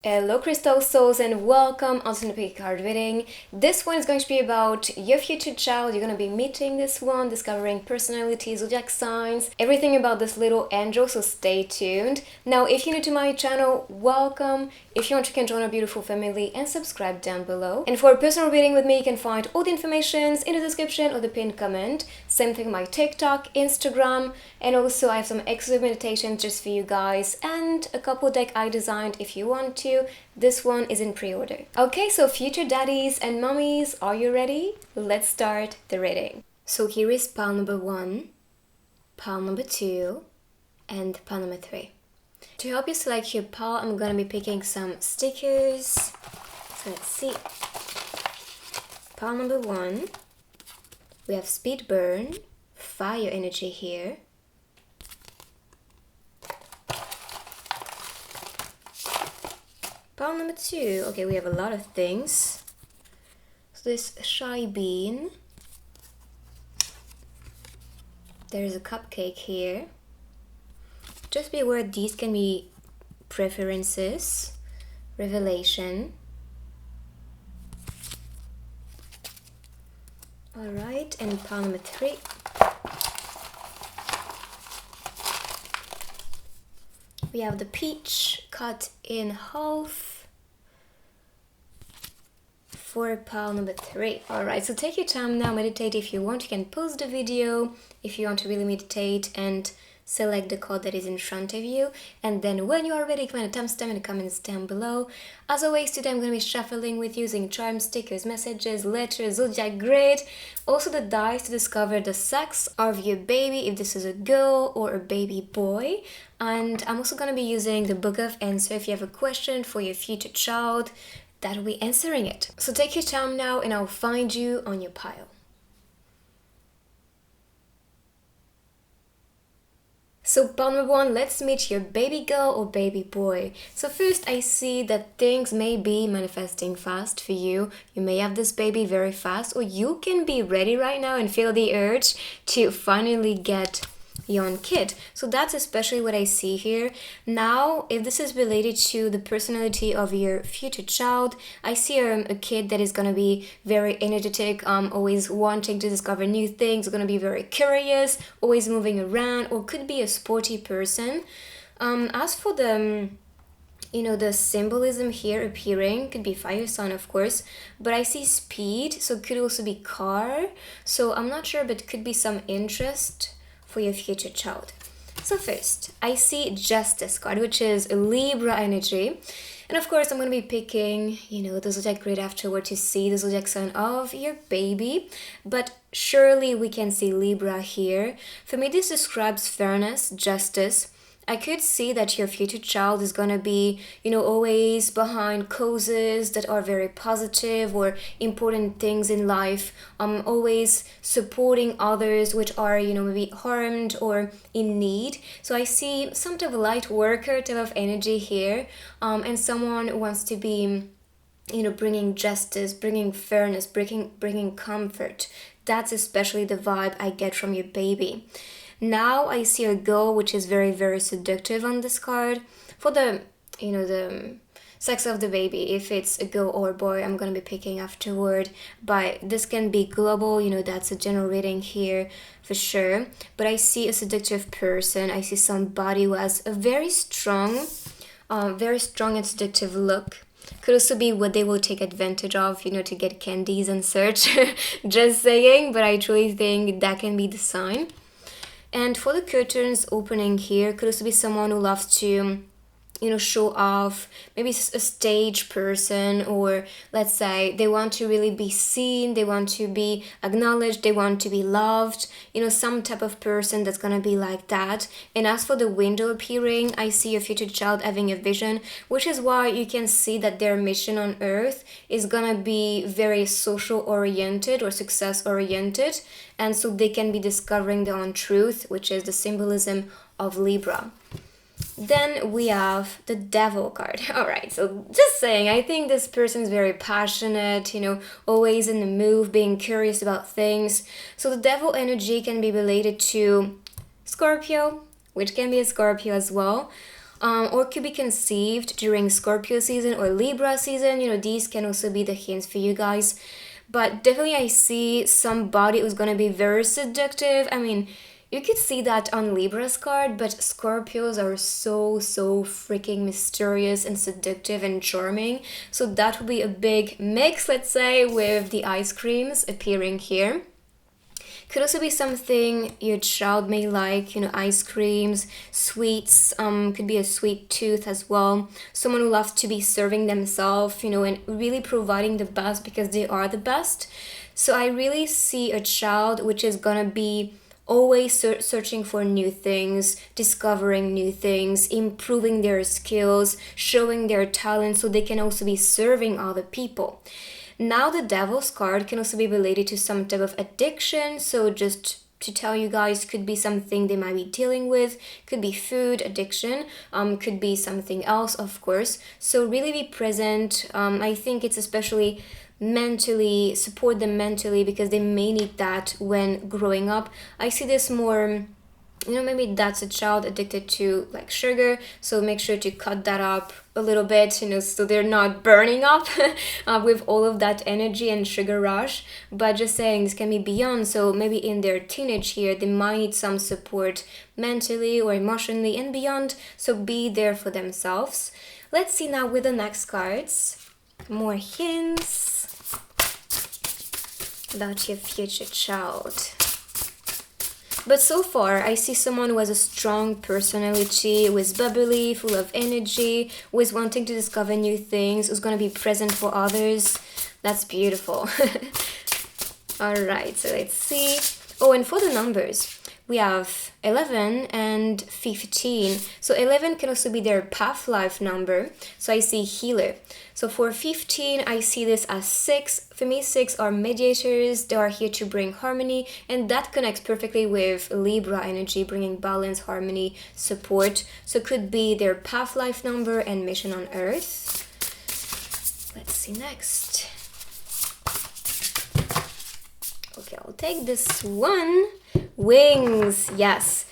Hello crystal souls and welcome onto the pick card reading. This one is going to be about your future child. You're going to be meeting this one, discovering personalities, zodiac signs, everything about this little angel, so stay tuned. Now if you're new to my channel, welcome. If you want, you can join our beautiful family and subscribe down below. And for a personal reading with me, you can find all the information in the description or the pinned comment. Same thing with my TikTok, Instagram, and also I have some exclusive meditations just for you guys and a couple deck I designed if you want to. This one is in pre-order. Okay, so future daddies and mummies, are you ready? Let's start the reading. So here is pile number 1, pile number 2, and pile number 3. To help you select your pile, I'm gonna be picking some stickers. So let's see. Pile number 1, we have speed burn, fire energy here. Pile number 2, okay, we have a lot of things. So this shy bean. There's a cupcake here. Just be aware these can be preferences, revelation. Alright, and pile number 3. We have the peach cut in half for pile number 3. Alright, so take your time now, meditate if you want. You can pause the video if you want to really meditate and select the card that is in front of you. And then when you are ready, comment a timestamp in the comments down below. As always, today I'm going to be shuffling with using charms, stickers, messages, letters, zodiac grid. Also the dice to discover the sex of your baby, if this is a girl or a baby boy. And I'm also going to be using the book of answer if you have a question for your future child that will be answering it. So take your time now and I'll find you on your pile. So pile number 1, let's meet your baby girl or baby boy. So first I see that things may be manifesting fast for you. You may have this baby very fast, or you can be ready right now and feel the urge to finally get your own kid. So that's especially what I see here. Now, if this is related to the personality of your future child, I see a kid that is going to be very energetic, always wanting to discover new things, going to be very curious, always moving around, or could be a sporty person. As for the the symbolism here appearing, could be fire sign of course, but I see speed, so it could also be car. So I'm not sure, but could be some interest for your future child. So first, I see Justice card, which is a Libra energy. And of course, I'm going to be picking, the zodiac grid afterward to see the zodiac sign of your baby. But surely we can see Libra here. For me, this describes fairness, justice. I could see that your future child is going to be, always behind causes that are very positive or important things in life. Always supporting others which are, maybe harmed or in need. So I see some type of light worker type of energy here. And someone who wants to be, bringing justice, bringing fairness, bringing comfort. That's especially the vibe I get from your baby. Now I see a girl which is very, very seductive on this card. For the, the sex of the baby, if it's a girl or a boy, I'm going to be picking afterward. But this can be global, that's a general reading here for sure. But I see a seductive person. I see somebody who has a very strong and seductive look. Could also be what they will take advantage of, to get candies and such. Just saying, but I truly think that can be the sign. And for the curtains opening here, could also be someone who loves to, show off, maybe a stage person, or let's say they want to really be seen, they want to be acknowledged, they want to be loved, some type of person that's gonna be like that. And as for the window appearing, I see a future child having a vision, which is why you can see that their mission on earth is gonna be very social oriented or success oriented, and so they can be discovering their own truth, which is the symbolism of Libra. Then we have the Devil card. Alright, so just saying, I think this person is very passionate, always in the move, being curious about things. So the Devil energy can be related to Scorpio, which can be a Scorpio as well. or could be conceived during Scorpio season or Libra season. These can also be the hints for you guys. But definitely I see somebody who's gonna be very seductive. I mean, you could see that on Libra's card, but Scorpios are so freaking mysterious and seductive and charming. So that would be a big mix, let's say, with the ice creams appearing here. Could also be something your child may like, ice creams, sweets, could be a sweet tooth as well. Someone who loves to be serving themselves, and really providing the best because they are the best. So I really see a child which is gonna be always searching for new things, discovering new things, improving their skills, showing their talent so they can also be serving other people. Now the Devil's card can also be related to some type of addiction. So just to tell you guys, could be something they might be dealing with, could be food addiction, could be something else, of course. So really be present. I think it's especially mentally, support them mentally because they may need that when growing up. I see this more, maybe that's a child addicted to like sugar, so make sure to cut that up a little bit, so they're not burning up with all of that energy and sugar rush. But just saying, this can be beyond. So maybe in their teenage year, they might need some support mentally or emotionally and beyond. So be there for themselves. Let's see now with the next cards, more hints about your future child. But so far, I see someone who has a strong personality, who is bubbly, full of energy, who is wanting to discover new things, who's going to be present for others. That's beautiful. Alright, so let's see. Oh, and for the numbers, we have 11 and 15. So 11 can also be their path life number. So I see healer. So for 15, I see this as 6. For me, 6 are mediators. They are here to bring harmony. And that connects perfectly with Libra energy, bringing balance, harmony, support. So it could be their path life number and mission on Earth. Let's see next. Okay, I'll take this one. Wings, yes.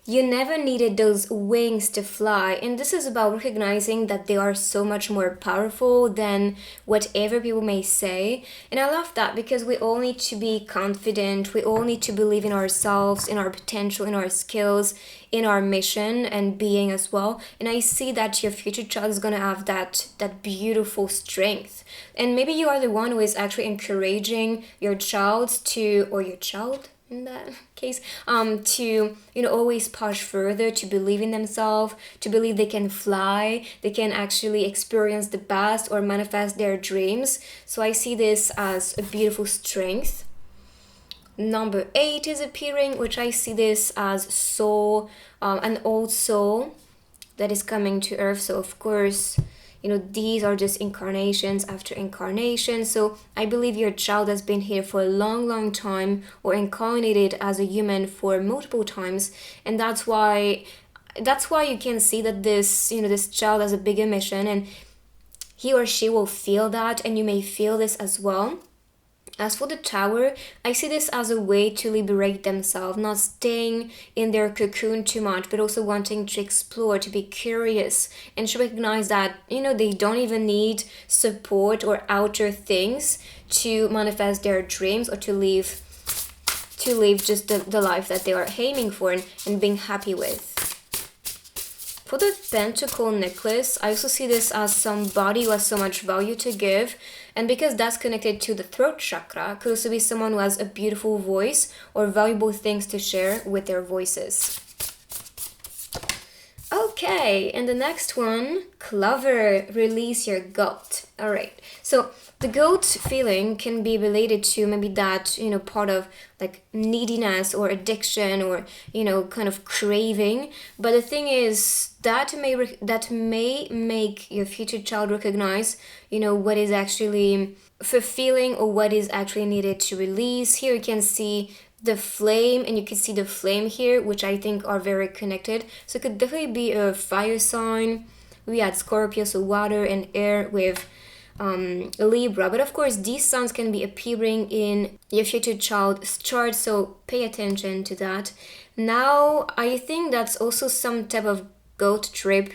You never needed those wings to fly, and this is about recognizing that they are so much more powerful than whatever people may say. And I love that because we all need to be confident, we all need to believe in ourselves, in our potential, in our skills, in our mission and being as well. And I see that your future child is gonna have that beautiful strength. And maybe you are the one who is actually encouraging your child to, or your child in that case, to always push further, to believe in themselves, to believe they can fly, they can actually experience the best or manifest their dreams. So I see this as a beautiful strength. Number 8 is appearing, which I see this as soul, an old soul that is coming to earth. So of course, these are just incarnations after incarnation. So I believe your child has been here for a long time or incarnated as a human for multiple times. And that's why you can see that this child has a bigger mission, and he or she will feel that, and you may feel this as well. As for the Tower, I see this as a way to liberate themselves, not staying in their cocoon too much, but also wanting to explore, to be curious, and to recognize that, they don't even need support or outer things to manifest their dreams or to live just the life that they are aiming for and being happy with. For the Pentacle necklace, I also see this as somebody who has so much value to give. And because that's connected to the throat chakra, could also be someone who has a beautiful voice or valuable things to share with their voices. Okay, and the next one, Clover, release your goat. All right, so the goat feeling can be related to maybe that, part of like neediness or addiction or, kind of craving. But the thing is that may make your future child recognize, what is actually fulfilling or what is actually needed to release. Here you can see the flame, and you can see the flame here, which I think are very connected. So it could definitely be a fire sign. We had Scorpio, so water and air with Libra. But of course, these signs can be appearing in your future child's chart, so pay attention to that. Now, I think that's also some type of goat trip.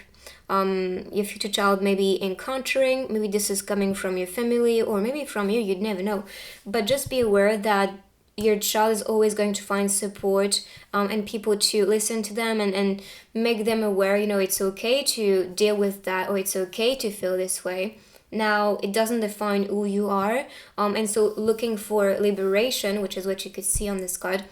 your future child may be encountering. Maybe this is coming from your family or maybe from you, you'd never know. But just be aware that your child is always going to find support and people to listen to them and make them aware, it's okay to deal with that, or it's okay to feel this way. Now, it doesn't define who you are. And so looking for liberation, which is what you could see on this card,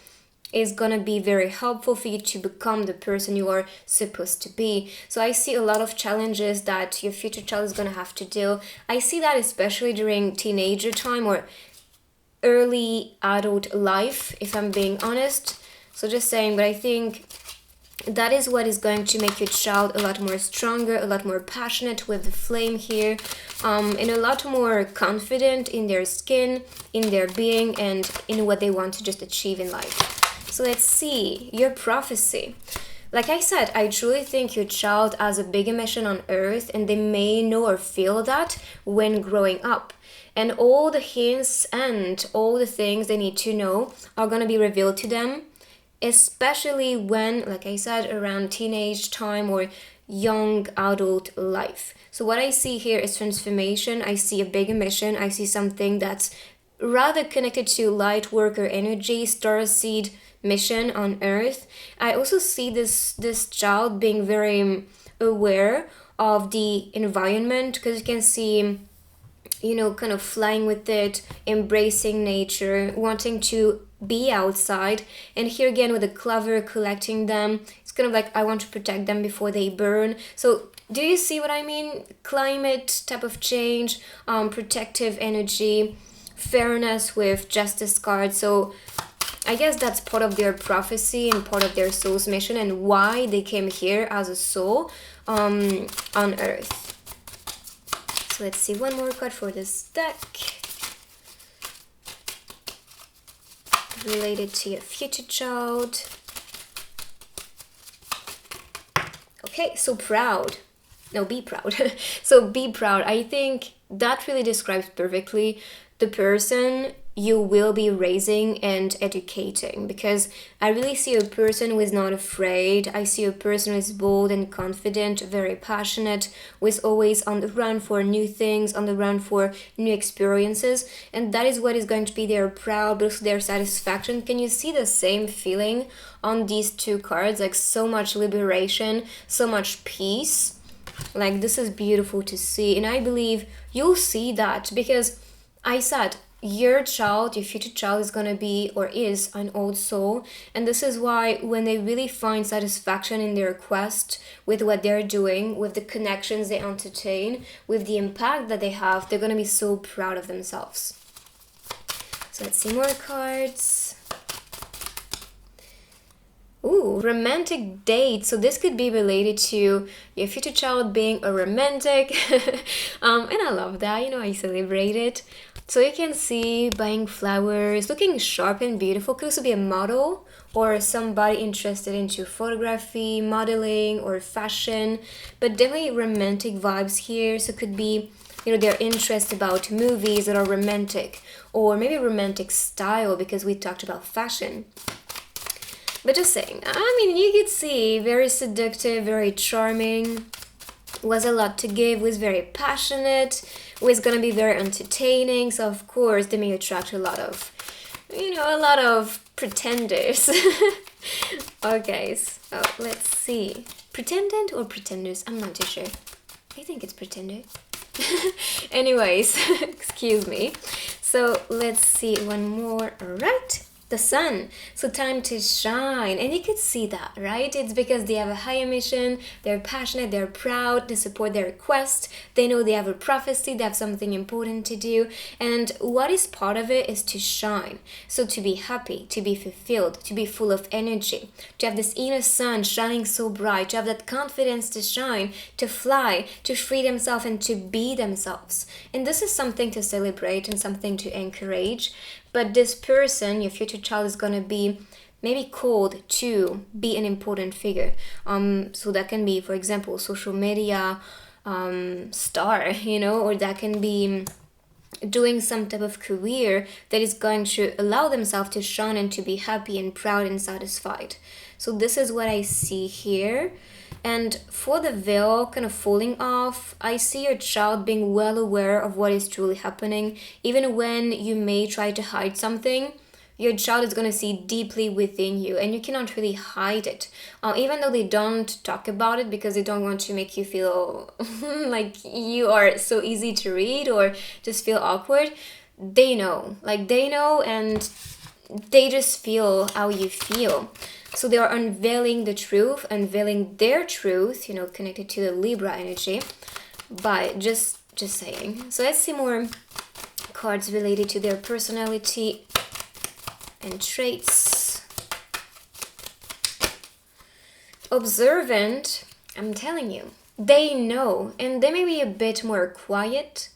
is going to be very helpful for you to become the person you are supposed to be. So I see a lot of challenges that your future child is going to have to deal. I see that especially during teenager time or early adult life, if I'm being honest. So just saying, but I think that is what is going to make your child a lot more stronger, a lot more passionate with the flame here, and a lot more confident in their skin, in their being, and in what they want to just achieve in life. So let's see your prophecy. Like I said, I truly think your child has a bigger mission on earth, and they may know or feel that when growing up. And all the hints and all the things they need to know are going to be revealed to them, especially when, like I said, around teenage time or young adult life. So what I see here is transformation. I see a bigger mission. I see something that's rather connected to light worker energy, starseed mission on earth. I also see this child being very aware of the environment, because you can see kind of flying with it, embracing nature, wanting to be outside. And here again with the clover, collecting them, it's kind of like I want to protect them before they burn. So do you see what I mean? Climate type of change, protective energy, fairness with justice card. So I guess that's part of their prophecy and part of their soul's mission and why they came here as a soul on earth. So let's see one more card for this deck related to your future child. Okay, so proud. No, be proud. So be proud. I think that really describes perfectly the person you will be raising and educating, because I really see a person who is not afraid. I see a person who is bold and confident, very passionate, who is always on the run for new things, on the run for new experiences, and that is what is going to be their proud, but also their satisfaction. Can you see the same feeling on these two cards? Like so much liberation, so much peace. Like this is beautiful to see, and I believe you'll see that, because I said your child, your future child, is gonna be or is an old soul, and this is why when they really find satisfaction in their quest with what they're doing, with the connections they entertain, with the impact that they have, they're gonna be so proud of themselves. So let's see more cards. Ooh, romantic date. So this could be related to your future child being a romantic and I love that, I celebrate it. So you can see buying flowers, looking sharp and beautiful. Could also be a model or somebody interested into photography, modeling, or fashion, but definitely romantic vibes here. So it could be their interest about movies that are romantic, or maybe romantic style, because we talked about fashion. But just saying, you could see very seductive, very charming, was a lot to give, was very passionate, was gonna be very entertaining. So of course they may attract a lot of pretenders. Okay, so let's see. Pretendant or pretenders? I'm not too sure. I think it's pretender. Anyways, excuse me. So let's see one more. All right. The sun. So time to shine. And you could see that, right? It's because they have a higher mission, they're passionate, they're proud, they support their quest, they know they have a prophecy, they have something important to do, and what is part of it is to shine. So to be happy, to be fulfilled, to be full of energy, to have this inner sun shining so bright, to have that confidence to shine, to fly, to free themselves and to be themselves. And this is something to celebrate and something to encourage. But this person, your future child, is going to be maybe called to be an important figure. So that can be, for example, social media star, or that can be doing some type of career that is going to allow themselves to shine and to be happy and proud and satisfied. So this is what I see here. And for the veil kind of falling off, I see your child being well aware of what is truly happening. Even when you may try to hide something, your child is going to see deeply within you, and you cannot really hide it. Even though they don't talk about it because they don't want to make you feel like you are so easy to read or just feel awkward, they know. Like, they know, and they just feel how you feel. So they are unveiling the truth, unveiling their truth, connected to the Libra energy, by just saying. So let's see more cards related to their personality and traits. Observant, I'm telling you, they know, and they may be a bit more quiet,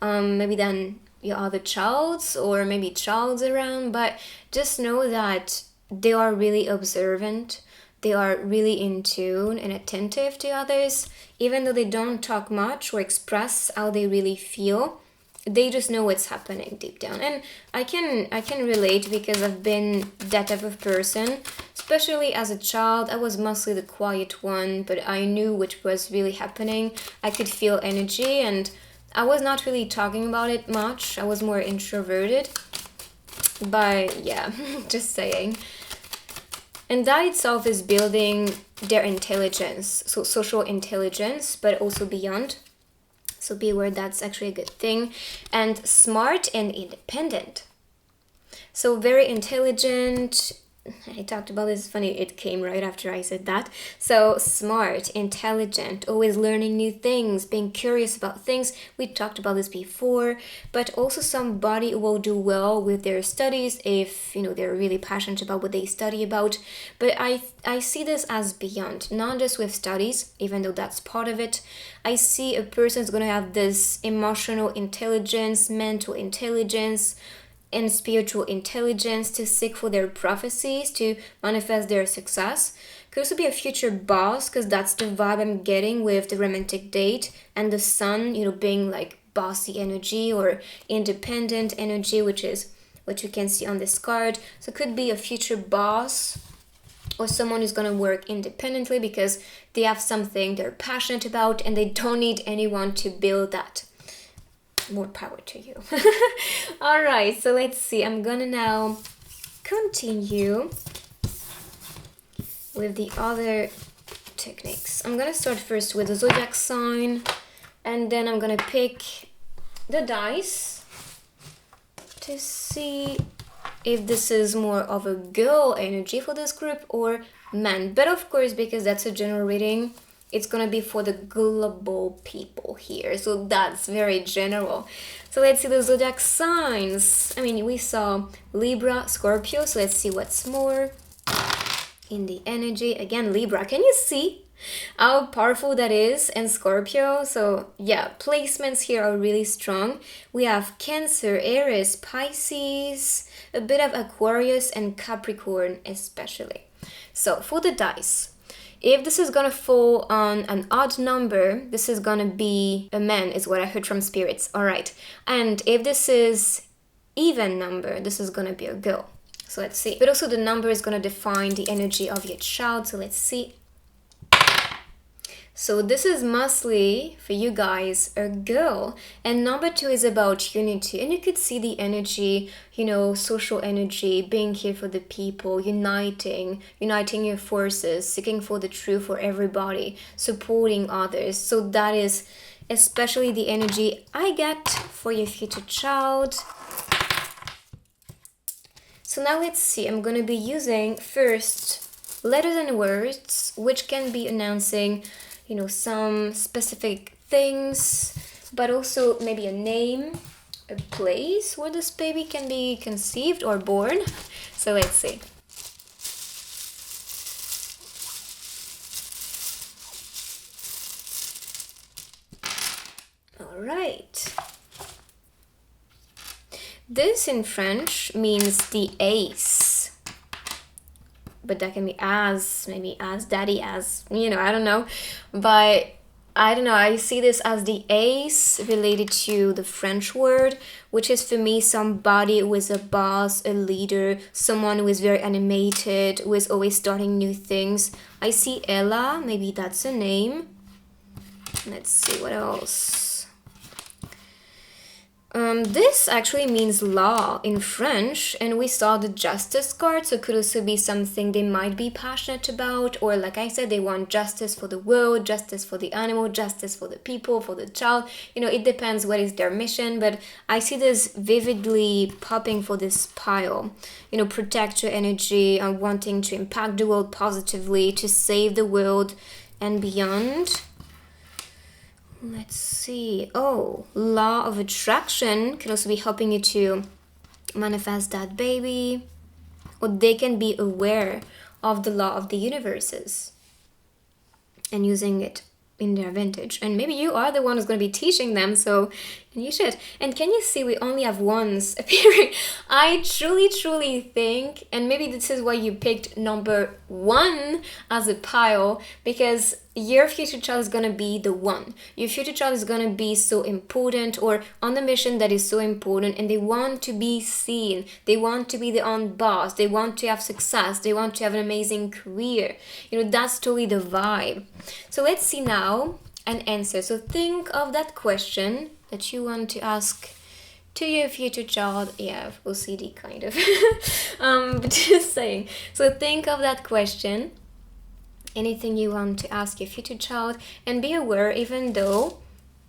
maybe than your other childs, or maybe childs around, but just know that they are really observant. They are really in tune and attentive to others, even though they don't talk much or express how they really feel. They just know what's happening deep down. And I can relate, because I've been that type of person. Especially as a child, I was mostly the quiet one, but I knew what was really happening. I could feel energy, and I was not really talking about it much. I was more introverted. But yeah, just saying. And that itself is building their intelligence, so social intelligence, but also beyond. So be aware, that's actually a good thing. And smart and independent. So very intelligent. I talked about this. It's funny, it came right after I said that. So smart, intelligent, always learning new things, being curious about things. We talked about this before. But also somebody who will do well with their studies if they're really passionate about what they study about. But I see this as beyond, not just with studies, even though that's part of it. I see a person is going to have this emotional intelligence, mental intelligence, and spiritual intelligence to seek for their prophecies, to manifest their success. Could also be a future boss, because that's the vibe I'm getting with the romantic date, and the sun, being like bossy energy or independent energy, which is what you can see on this card. So it could be a future boss, or someone who's going to work independently because they have something they're passionate about and they don't need anyone to build that. More power to you. All right, so let's see. I'm gonna now continue with the other techniques. I'm gonna start first with the zodiac sign, and then I'm gonna pick the dice to see if this is more of a girl energy for this group or man. But of course, because that's a general reading, it's gonna be for the global people here. So that's very general. So let's see the zodiac signs. We saw Libra, Scorpio. So let's see what's more in the energy. Again, Libra. Can you see how powerful that is? And Scorpio. So yeah, placements here are really strong. We have Cancer, Aries, Pisces, a bit of Aquarius, and Capricorn especially. So for the dice, if this is gonna fall on an odd number, this is gonna be a man, is what I heard from spirits. All right. And if this is even number, this is gonna be a girl. So let's see. But also the number is gonna define the energy of your child. So let's see. So this is mostly for you guys a girl, and number 2 is about unity, and you could see the energy, social energy, being here for the people, uniting your forces, seeking for the truth for everybody, supporting others. So that is especially the energy I get for your future child. So now let's see. I'm gonna be using first letters and words, which can be announcing some specific things, but also maybe a name, a place where this baby can be conceived or born. So let's see. All right. This in French means the ace. But that can be as, maybe as, daddy, as, I don't know. But I don't know, I see this as the ace related to the French word, which is for me somebody who is a boss, a leader, someone who is very animated, who is always starting new things. I see Ella, maybe that's a name. Let's see what else. This actually means law in French, and we saw the justice card, so it could also be something they might be passionate about, or like I said, they want justice for the world, justice for the animal, justice for the people, for the child. It depends what is their mission, but I see this vividly popping for this pile. Protect your energy and wanting to impact the world positively, to save the world and beyond. Let's see. Oh, law of attraction can also be helping you to manifest that baby. Or they can be aware of the law of the universes and using it in their advantage. And maybe you are the one who's going to be teaching them, so you should. And can you see we only have ones appearing? I truly think, and maybe this is why you picked number 1 as a pile, because your future child is going to be the one. Your future child is going to be so important, or on a mission that is so important, and they want to be seen. They want to be their own boss. They want to have success. They want to have an amazing career. That's totally the vibe. So let's see now an answer. So think of that question that you want to ask to your future child. Yeah, OCD kind of. But just saying. So think of that question. Anything you want to ask your future child, and be aware, even though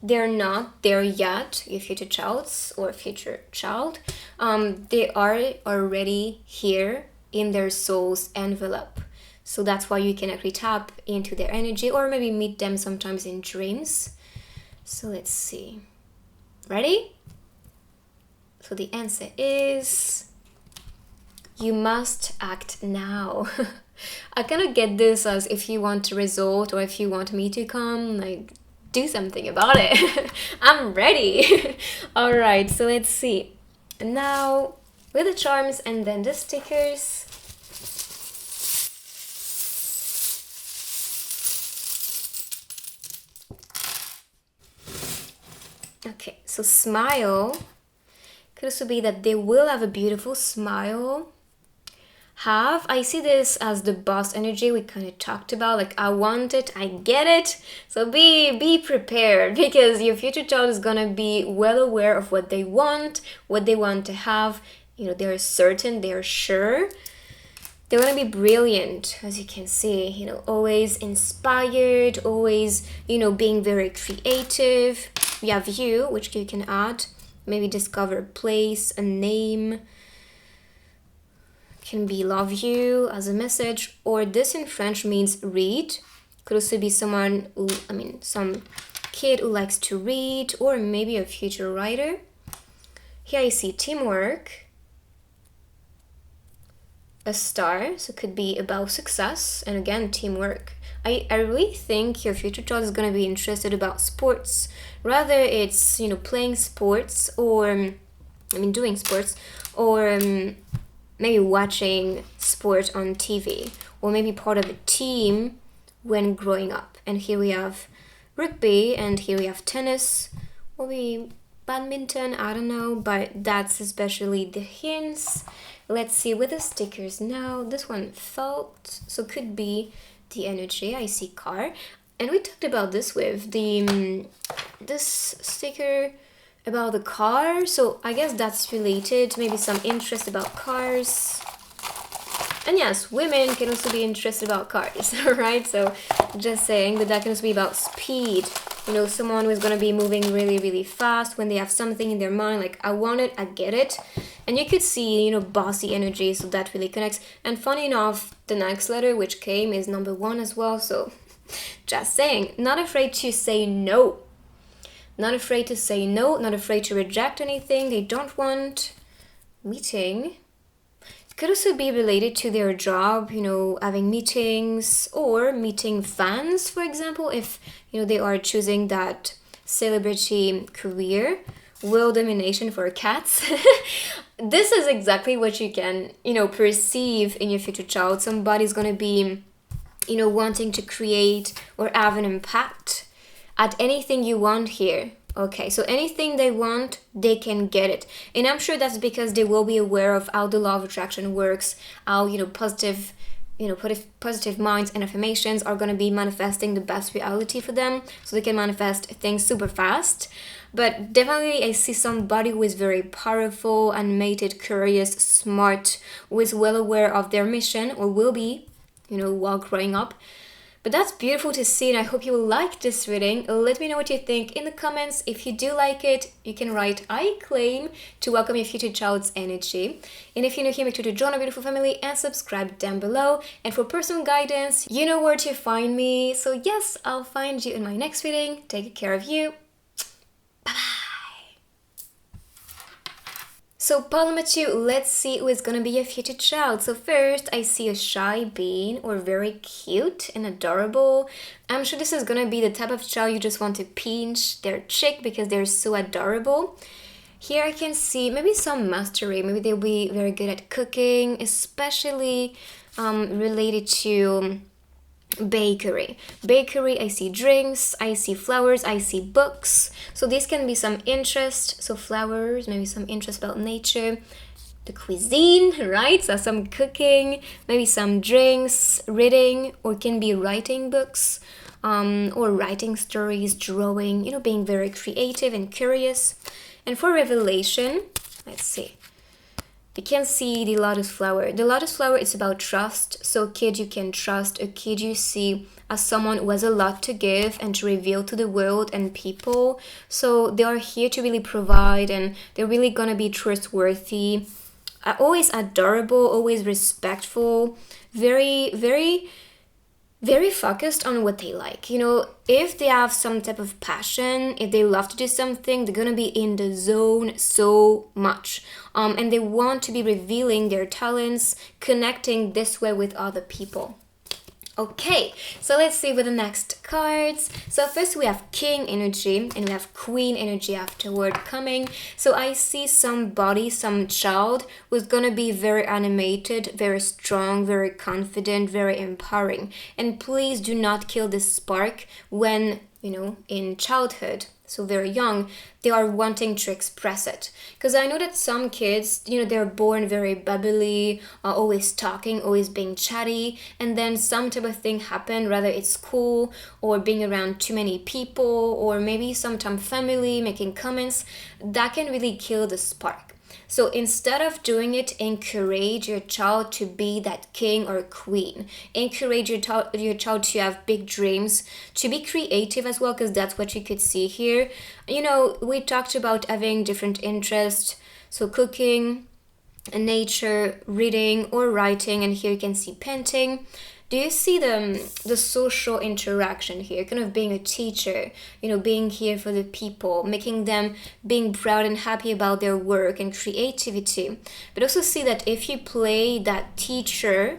they're not there yet, your future childs or future child, they are already here in their soul's envelope. So that's why you can actually tap into their energy, or maybe meet them sometimes in dreams. So let's see. Ready? So the answer is, you must act now. I kind of get this as if you want a result, or if you want me to come, like, do something about it. I'm ready. All right, so let's see. Now, with the charms and then the stickers. Okay, so smile could also be that they will have a beautiful smile. I see this as the boss energy we kind of talked about, like, I want it, I get it. So be prepared, because your future child is gonna be well aware of what they want to have. They're certain, they're sure. They're gonna be brilliant, as you can see, always inspired, always, being very creative. We have you, which you can add, maybe discover a place, a name. Can be love you as a message, or this in French means read. Could also be someone who, some kid who likes to read, or maybe a future writer. Here I see teamwork, a star, so it could be about success, and again, teamwork. I really think your future child is going to be interested about sports. Rather it's, playing sports, or, doing sports, or maybe watching sport on TV, or maybe part of a team when growing up. And here we have rugby, and here we have tennis, or maybe badminton, I don't know, but that's especially the hints. Let's see with the stickers now. This one felt, so could be the energy. I see car, and we talked about this with the this sticker about the car, so I guess that's related, maybe some interest about cars. And yes, women can also be interested about cars, right? So just saying, but that can also be about speed. Someone who's going to be moving really fast when they have something in their mind, like, I want it, I get it. And you could see, bossy energy, so that really connects. And funny enough, the next letter which came is number 1 as well, so just saying, not afraid to say no. Not afraid to say no, not afraid to reject anything they don't want. Meeting. It could also be related to their job, having meetings, or meeting fans, for example, if, they are choosing that celebrity career. World domination for cats. This is exactly what you can, perceive in your future child. Somebody's going to be, wanting to create or have an impact at anything you want here. Okay, so anything they want, they can get it. And I'm sure that's because they will be aware of how the law of attraction works, how, positive minds and affirmations are going to be manifesting the best reality for them, so they can manifest things super fast. But definitely I see somebody who is very powerful, animated, curious, smart, who is well aware of their mission, or will be, while growing up. But that's beautiful to see, and I hope you will like this reading. Let me know what you think in the comments. If you do like it, you can write "I claim" to welcome your future child's energy. And if you're new here, make sure to join our beautiful family and subscribe down below. And for personal guidance, you know where to find me. So yes, I'll find you in my next reading. Take care of you. Bye-bye. So pile number 2, let's see who is going to be your future child. So first, I see a shy being, or very cute and adorable. I'm sure this is going to be the type of child you just want to pinch their cheek because they're so adorable. Here I can see maybe some mastery. Maybe they'll be very good at cooking, especially related to bakery. I see drinks, I see flowers, I see books. So this can be some interest. So flowers, maybe some interest about nature, the cuisine, right? So some cooking, maybe some drinks, reading, or can be writing books, or writing stories, drawing, being very creative and curious. And for revelation, let's see. You can see the lotus flower. The lotus flower is about trust. So a kid you can trust, a kid you see as someone who has a lot to give and to reveal to the world and people. So they are here to really provide, and they're really gonna be trustworthy, always adorable, always respectful, very, very, very focused on what they like. If they have some type of passion, if they love to do something, they're gonna be in the zone so much. And they want to be revealing their talents, connecting this way with other people. Okay, so let's see with the next cards. So first we have King energy, and we have Queen energy afterward coming. So I see somebody, some child who's gonna be very animated, very strong, very confident, very empowering. And please do not kill this spark when, in childhood. So very young, they are wanting to express it. Because I know that some kids, they're born very bubbly, always talking, always being chatty, and then some type of thing happen, whether it's school or being around too many people, or maybe sometimes family making comments, that can really kill the spark. So instead of doing it, encourage your child to be that king or queen. Encourage your child to have big dreams, to be creative as well, because that's what you could see here. We talked about having different interests, so cooking, nature, reading, or writing, and here you can see painting. Do you see the social interaction here, kind of being a teacher, being here for the people, making them being proud and happy about their work and creativity. But also see that if you play that teacher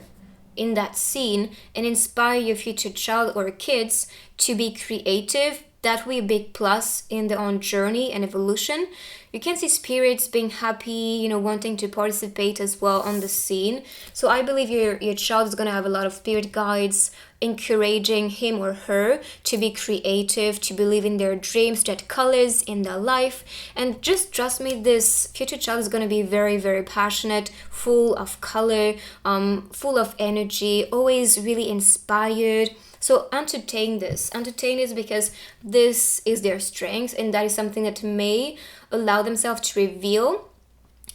in that scene and inspire your future child or kids to be creative, that will be a big plus in their own journey and evolution. You can see spirits being happy, wanting to participate as well on the scene. So I believe your child is going to have a lot of spirit guides encouraging him or her to be creative, to believe in their dreams, to add colors in their life. And just trust me, this future child is going to be very, very passionate, full of color, full of energy, always really inspired. So entertain this because this is their strength, and that is something that may allow themselves to reveal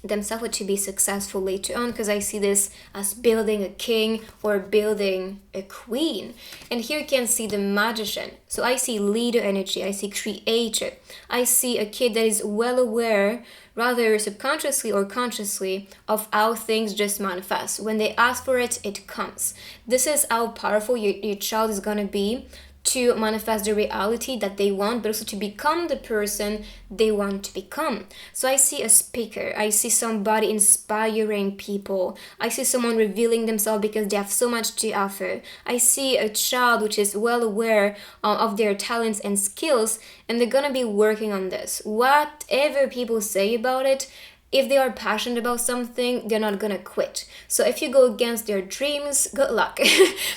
themselves to be successful later on, because I see this as building a king or building a queen. And here you can see the magician. So I see leader energy, I see creator, I see a kid that is well aware, rather subconsciously or consciously, of how things just manifest. When they ask for it, it comes. This is how powerful your child is going to be to manifest the reality that they want, but also to become the person they want to become. So I see a speaker, I see somebody inspiring people, I see someone revealing themselves because they have so much to offer. I see a child which is well aware of their talents and skills, and they're gonna be working on this. Whatever people say about it, if they are passionate about something, they're not gonna quit. So if you go against their dreams, good luck.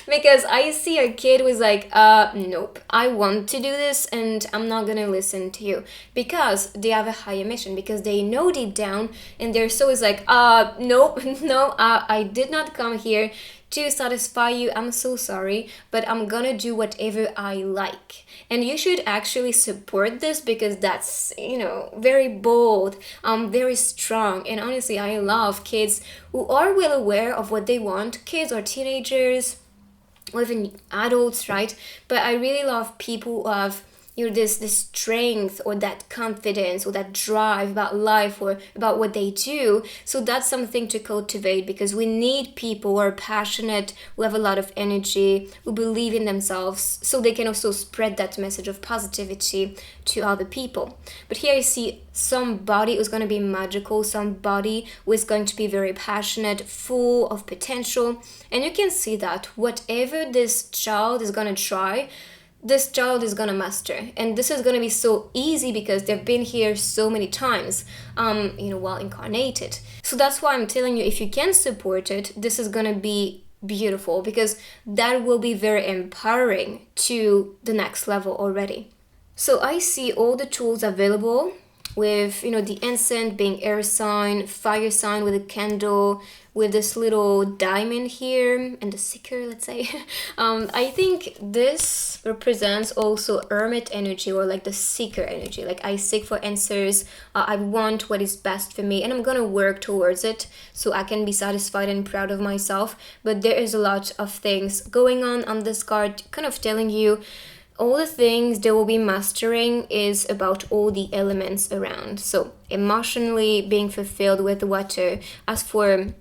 Because I see a kid who's like, nope, I want to do this and I'm not gonna listen to you. Because they have a higher mission, because they know deep down and their soul is like, nope, no, I did not come here to satisfy you. I'm so sorry, but I'm gonna do whatever I like. And you should actually support this, because that's, very bold, very strong. And honestly, I love kids who are well aware of what they want, kids or teenagers or even adults, right? But I really love people who have this strength or that confidence or that drive about life or about what they do. So that's something to cultivate, because we need people who are passionate, who have a lot of energy, who believe in themselves, so they can also spread that message of positivity to other people. But here I see somebody who's going to be magical, somebody who is going to be very passionate, full of potential. And you can see that whatever this child is going to try, this child is gonna master. And this is gonna be so easy because they've been here so many times, while incarnated. So that's why I'm telling you, if you can support it, this is gonna be beautiful, because that will be very empowering to the next level already. So I see all the tools available with, the incense being air sign, fire sign with a candle, with this little diamond here, and the seeker, let's say. I think this represents also hermit energy, or like the seeker energy. Like, I seek for answers, I want what is best for me, and I'm gonna work towards it so I can be satisfied and proud of myself. But there is a lot of things going on this card, kind of telling you all the things they will be mastering is about all the elements around. So emotionally being fulfilled with water. As for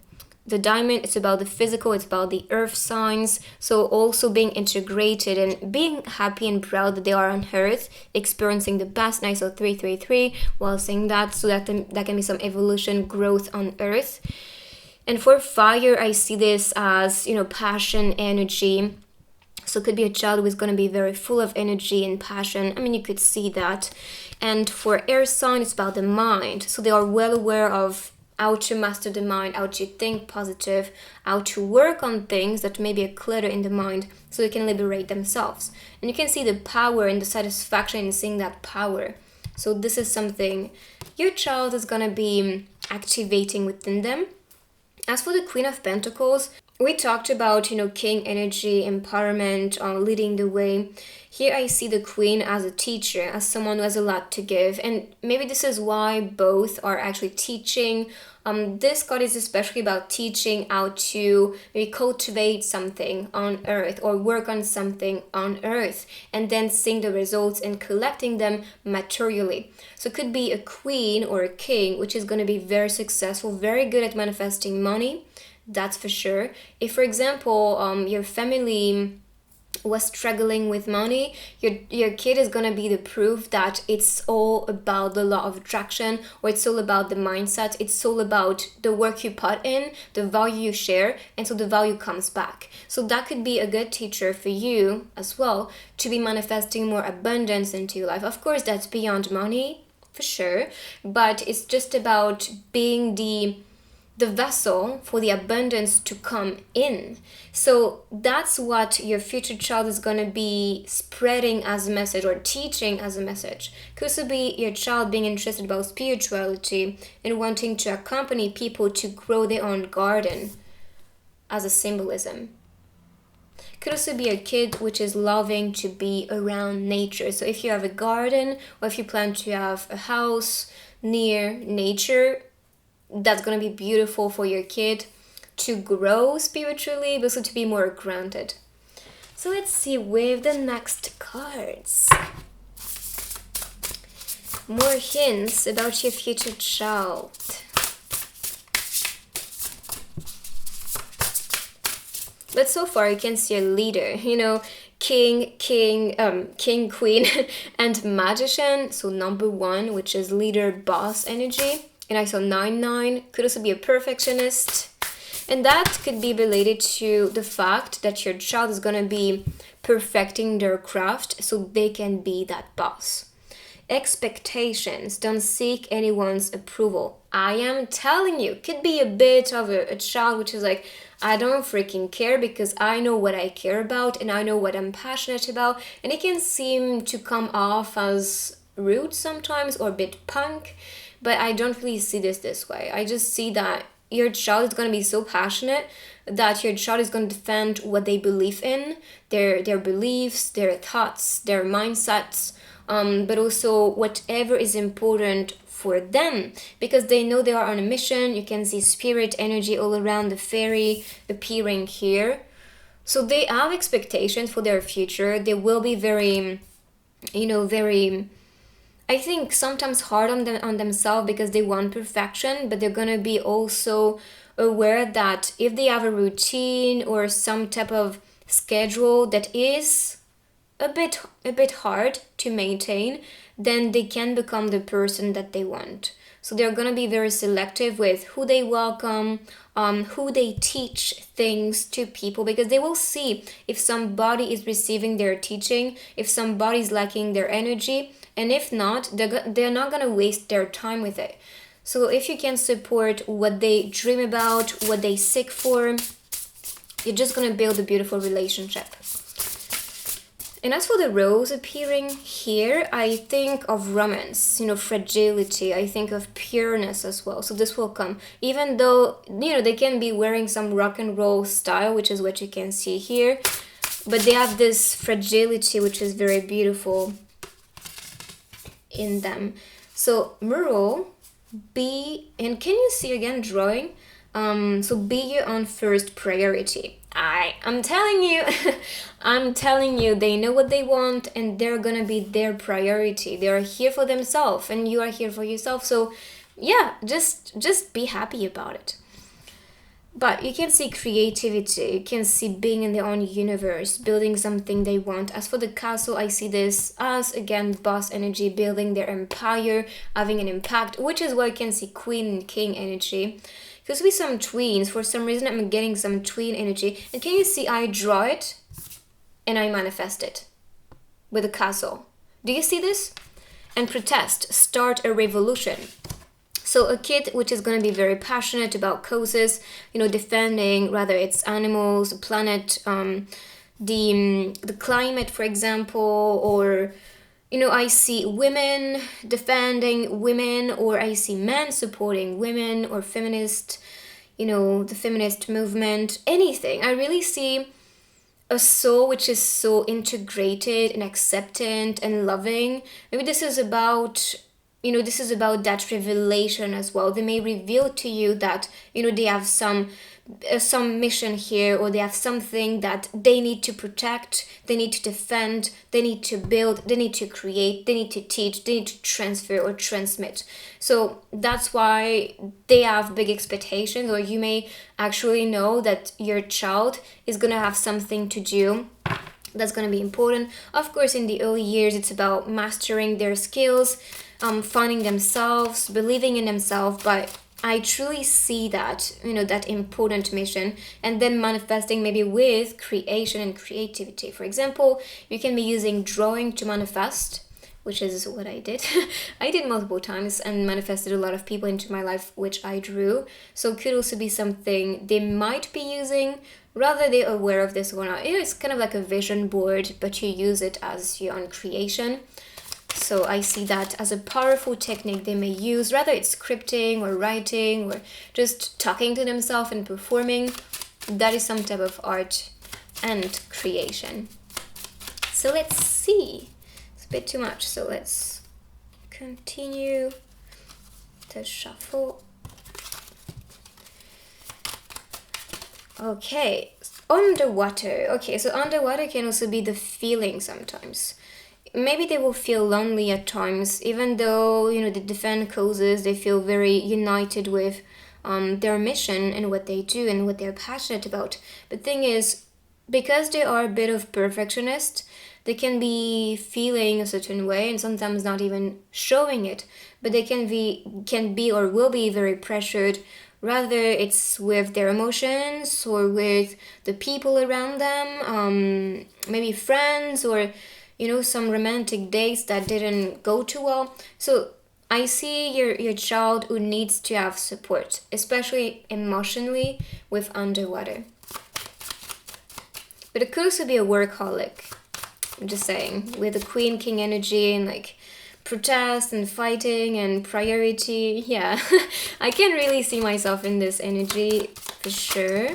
the diamond, it's about the physical, it's about the earth signs. So also being integrated and being happy and proud that they are on earth, experiencing the best. Nice, so 333 while saying that, so that can be some evolution, growth on earth. And for fire, I see this as, passion, energy. So it could be a child who is going to be very full of energy and passion. I mean, you could see that. And for air sign, it's about the mind. So they are well aware of how to master the mind, how to think positive, how to work on things that may be a clutter in the mind, so they can liberate themselves. And you can see the power and the satisfaction in seeing that power. So this is something your child is going to be activating within them. As for the Queen of Pentacles, we talked about, king energy, empowerment, leading the way. Here I see the queen as a teacher, as someone who has a lot to give. And maybe this is why both are actually teaching. This card is especially about teaching how to maybe cultivate something on earth or work on something on earth, and then seeing the results and collecting them materially. So it could be a queen or a king, which is going to be very successful, very good at manifesting money. That's for sure. If, for example, your family was struggling with money, your kid is gonna be the proof that it's all about the law of attraction, or it's all about the mindset, it's all about the work you put in, the value you share, and so the value comes back. So that could be a good teacher for you as well, to be manifesting more abundance into your life. Of course, that's beyond money, for sure, but it's just about being the vessel for the abundance to come in. So that's what your future child is going to be spreading as a message, or teaching as a message. Could also be your child being interested about spirituality and wanting to accompany people to grow their own garden as a symbolism. Could also be a kid which is loving to be around nature. So if you have a garden, or if you plan to have a house near nature, that's going to be beautiful for your kid to grow spiritually, but also to be more grounded. So let's see with the next cards. More hints about your future child. But so far you can see a leader, king, queen, and magician. So number 1, which is leader, boss energy. And I saw 9-9, could also be a perfectionist. And that could be related to the fact that your child is going to be perfecting their craft so they can be that boss. expectations. Don't seek anyone's approval. I am telling you, could be a bit of a child which is like, I don't freaking care because I know what I care about and I know what I'm passionate about. And it can seem to come off as rude sometimes or a bit punk, but I don't really see this way. I just see that your child is going to be so passionate that your child is going to defend what they believe in, their beliefs, their thoughts, their mindsets, but also whatever is important for them, because they know they are on a mission. You can see spirit energy all around, the fairy appearing here. So they have expectations for their future. They will be very, very, I think sometimes hard on themselves because they want perfection, but they're gonna be also aware that if they have a routine or some type of schedule that is a bit hard to maintain, then they can become the person that they want. So they're gonna be very selective with who they welcome, who they teach things to people, because they will see if somebody is receiving their teaching, if somebody is lacking their energy, and if not, they're not gonna waste their time with it. So if you can support what they dream about, what they seek for, you're just gonna build a beautiful relationship. And as for the rose appearing here, I think of romance, fragility. I think of pureness as well. So this will come, even though, they can be wearing some rock and roll style, which is what you can see here. But they have this fragility, which is very beautiful in them. So Merle, and can you see again drawing? So be your own first priority. I'm telling you, they know what they want and they're gonna be their priority. They are here for themselves and you are here for yourself. So yeah, just be happy about it. But you can see creativity, you can see being in their own universe, building something they want. As for the castle, I see this as, again, boss energy, building their empire, having an impact, which is why I can see queen and king energy. Because with some tweens, for some reason I'm getting some tween energy. And can you see I draw it and I manifest it with a castle. Do you see this? And protest, start a revolution. So a kid which is going to be very passionate about causes, defending, rather it's animals, the planet, the climate, for example, or, I see women defending women, or I see men supporting women, or feminist, the feminist movement, anything. I really see a soul which is so integrated and acceptant and loving. Maybe this is about that revelation as well. They may reveal to you that, they have some mission here, or they have something that they need to protect, they need to defend, they need to build, they need to create, they need to teach, they need to transfer or transmit. So that's why they have big expectations, or you may actually know that your child is going to have something to do that's going to be important. Of course, in the early years, it's about mastering their skills, finding themselves, believing in themselves, but I truly see that, that important mission, and then manifesting maybe with creation and creativity. For example, you can be using drawing to manifest, which is what I did. I did multiple times and manifested a lot of people into my life, which I drew. So it could also be something they might be using, rather they're aware of this or not. It's kind of like a vision board, but you use it as your own creation. So I see that as a powerful technique they may use, rather it's scripting or writing or just talking to themselves and performing. That is some type of art and creation. So let's see. It's a bit too much, so let's continue to shuffle. Okay, underwater. Okay, so underwater can also be the feeling sometimes. Maybe they will feel lonely at times, even though, they defend causes, they feel very united with their mission and what they do and what they're passionate about. But the thing is, because they are a bit of perfectionist, they can be feeling a certain way and sometimes not even showing it, but they can be or will be very pressured. Rather it's with their emotions or with the people around them, maybe friends, or some romantic dates that didn't go too well. So I see your child who needs to have support, especially emotionally with underwater. But it could also be a workaholic. I'm just saying, with the Queen King energy and like protest and fighting and priority. Yeah, I can really see myself in this energy for sure.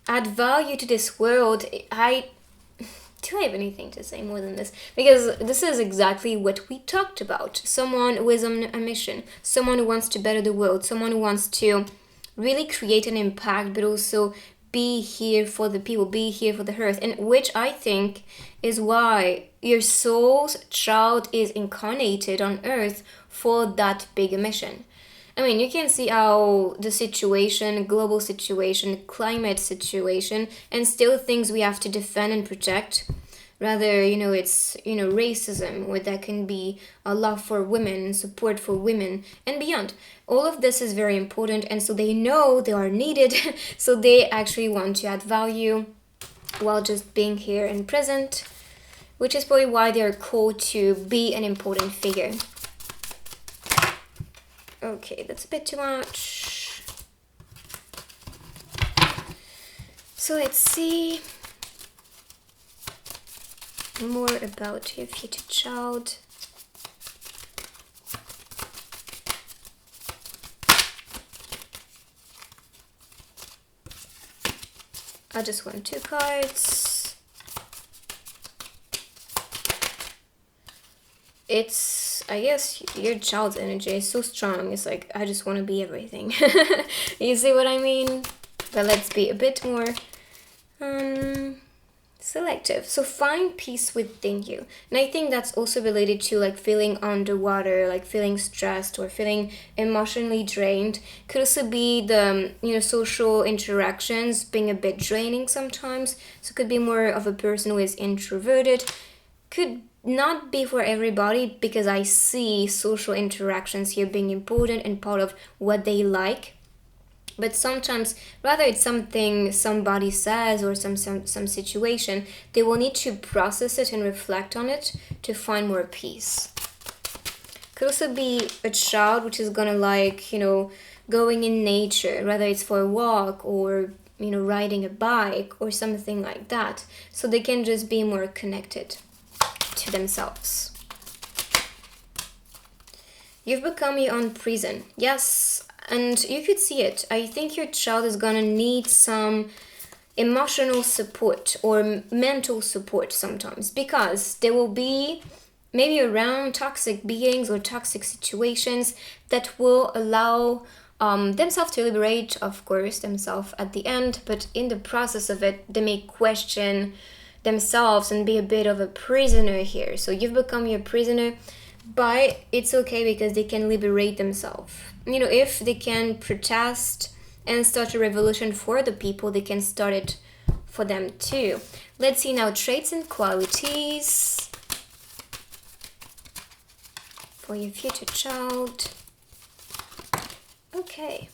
Add value to this world. Do I have anything to say more than this? Because this is exactly what we talked about. Someone who is on a mission, someone who wants to better the world, someone who wants to really create an impact, but also be here for the people, be here for the earth, and which I think is why your soul's child is incarnated on earth for that bigger mission. I mean, you can see how the situation, global situation, climate situation, and still things we have to defend and protect. Rather, it's, racism, where that can be a love for women, support for women, and beyond. All of this is very important, and so they know they are needed, so they actually want to add value while just being here and present, which is probably why they are called to be an important figure. Okay, that's a bit too much. So let's see more about your future child. I just want 2 cards. It's, I guess, your child's energy is so strong. It's like, I just want to be everything. You see what I mean? But let's be a bit more selective. So find peace within you. And I think that's also related to like feeling underwater, like feeling stressed or feeling emotionally drained. Could also be the, social interactions being a bit draining sometimes. So it could be more of a person who is introverted. Could not be for everybody, because I see social interactions here being important and part of what they like. But sometimes, rather it's something somebody says or some situation, they will need to process it and reflect on it to find more peace. Could also be a child which is gonna like, going in nature, whether it's for a walk or, riding a bike or something like that. So they can just be more connected to themselves. You've become your own prison. Yes. And you could see it. I think your child is gonna need some emotional support or mental support sometimes, because they will be maybe around toxic beings or toxic situations that will allow themselves to liberate, of course, themselves at the end. But in the process of it, they may question themselves and be a bit of a prisoner here. So you've become your prisoner, but it's okay because they can liberate themselves. If they can protest and start a revolution for the people, they can start it for them too. Let's see now traits and qualities for your future child. Okay.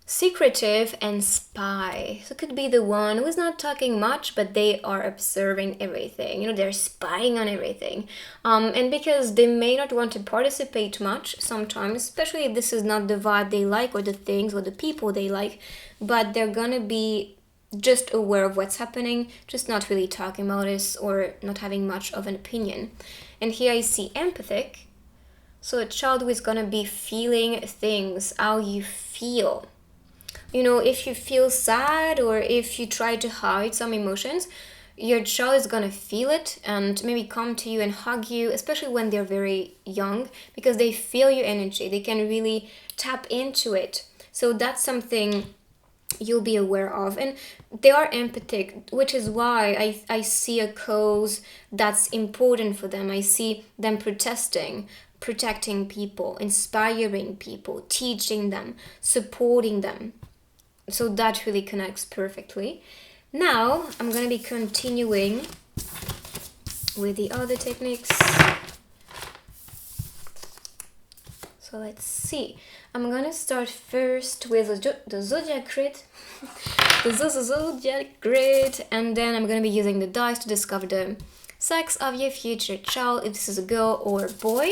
Secretive and spy. So it could be the one who is not talking much, but they are observing everything. They're spying on everything. And because they may not want to participate much sometimes, especially if this is not the vibe they like or the things or the people they like, but they're gonna be just aware of what's happening, just not really talking about it or not having much of an opinion. And here I see empathic. So a child who is gonna be feeling things, how you feel. If you feel sad or if you try to hide some emotions, your child is gonna feel it and maybe come to you and hug you, especially when they're very young, because they feel your energy. They can really tap into it. So that's something you'll be aware of. And they are empathic, which is why I see a cause that's important for them. I see them protecting people, inspiring people, teaching them, supporting them. So that really connects perfectly. Now I'm going to be continuing with the other techniques. So let's see. I'm going to start first with the zodiac grid. the zodiac grid, and then I'm gonna be using the dice to discover the sex of your future child, if this is a girl or a boy.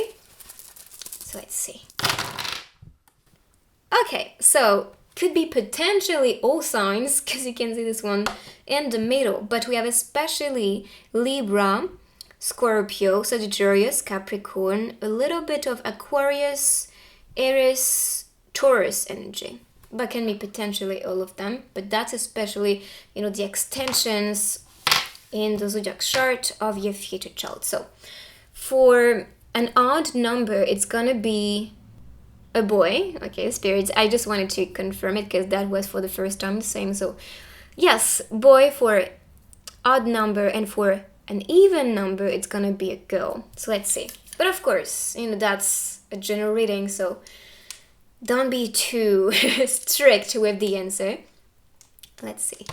So let's see. Okay, so could be potentially all signs, because you can see this one in the middle, but we have especially Libra, Scorpio, Sagittarius, Capricorn, a little bit of Aquarius, Aries, Taurus energy, but can be potentially all of them. But that's especially, the extensions in the zodiac chart of your future child. So for an odd number, it's gonna be a boy. Okay, spirits, I just wanted to confirm it because that was for the first time the same. So yes, boy for odd number, and for an even number, it's gonna be a girl. So let's see. But of course, that's a general reading, so don't be too strict with the answer. Let's see.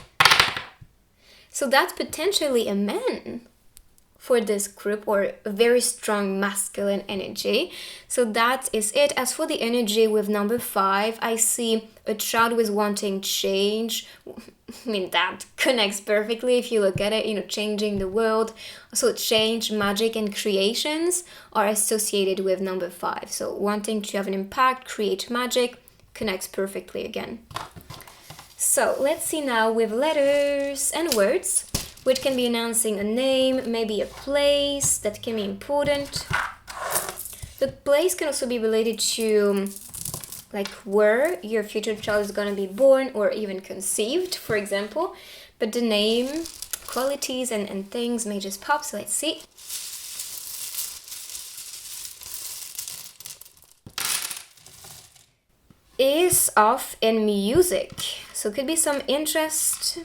So that's potentially a man for this group, or a very strong masculine energy. So that is it. As for the energy with number 5, I see a child with wanting change. I mean, that connects perfectly if you look at it, changing the world. So change, magic, and creations are associated with number 5. So wanting to have an impact, create magic, connects perfectly again. So let's see now with letters and words, which can be announcing a name, maybe a place that can be important. The place can also be related to like where your future child is going to be born or even conceived, for example. But the name, qualities, and things may just pop. So let's see. Is off in music. So it could be some interest.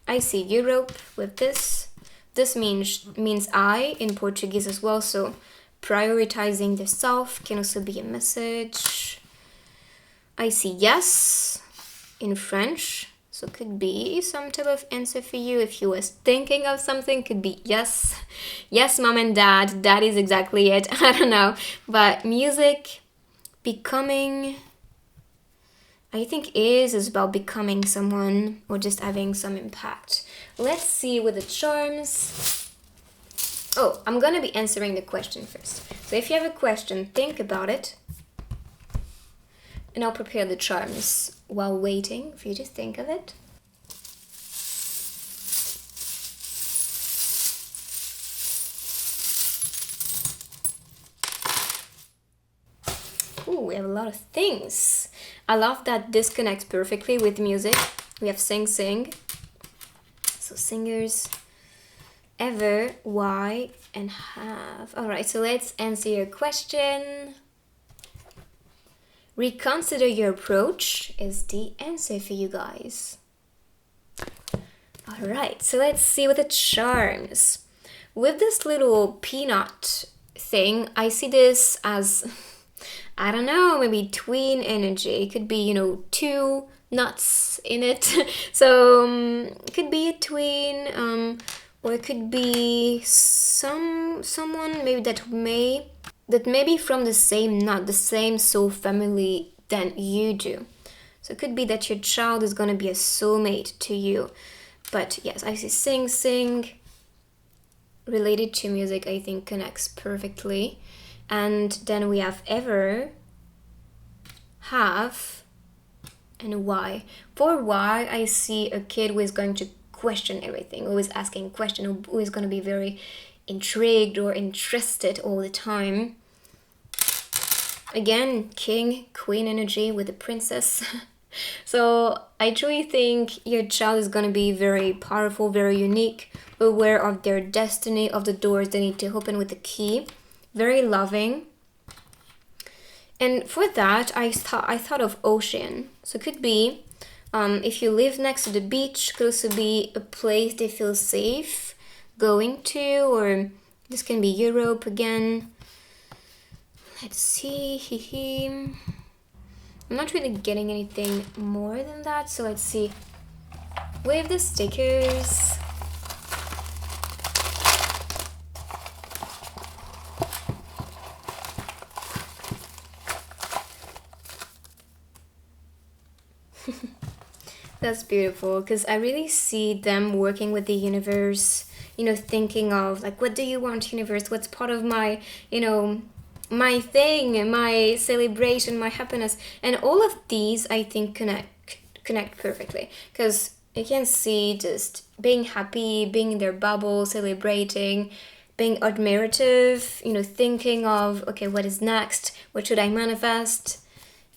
I see Europe with this. This means I in Portuguese as well. So prioritizing the self can also be a message. I see yes in French. So it could be some type of answer for you. If you was thinking of something, could be yes. Yes, mom and dad. That is exactly it. I don't know. But music, becoming, I think is about becoming someone or just having some impact. Let's see with the charms. Oh, I'm gonna be answering the question first. So if you have a question, think about it. And I'll prepare the charms while waiting for you to think of it. Ooh, we have a lot of things. I love that this connects perfectly with music. We have sing, so singers, ever, why, and have. All right, so let's answer your question. Reconsider your approach is the answer for you guys. All right, so let's see with the charms. With this little peanut thing, I see this as, I don't know, maybe tween energy. It could be, 2 nuts in it. So it could be a tween, or it could be someone maybe that may be from the same nut, the same soul family than you do. So it could be that your child is going to be a soulmate to you. But yes, I see sing related to music, I think connects perfectly. And then we have ever, have, and why. For why, I see a kid who is going to question everything, who is asking questions, who is going to be very intrigued or interested all the time. Again, king, queen energy with the princess. So I truly think your child is going to be very powerful, very unique, aware of their destiny, of the doors they need to open with the key, very loving. And for that, I thought of ocean. So it could be, if you live next to the beach, could also be a place they feel safe going to, or this can be Europe again. Let's see. I'm not really getting anything more than that, so let's see. With the stickers. That's beautiful because I really see them working with the universe, thinking of like, what do you want, universe? What's part of my, my thing, my celebration, my happiness. And all of these, I think, connect perfectly because you can see just being happy, being in their bubble, celebrating, being admirative, thinking of, okay, what is next? What should I manifest?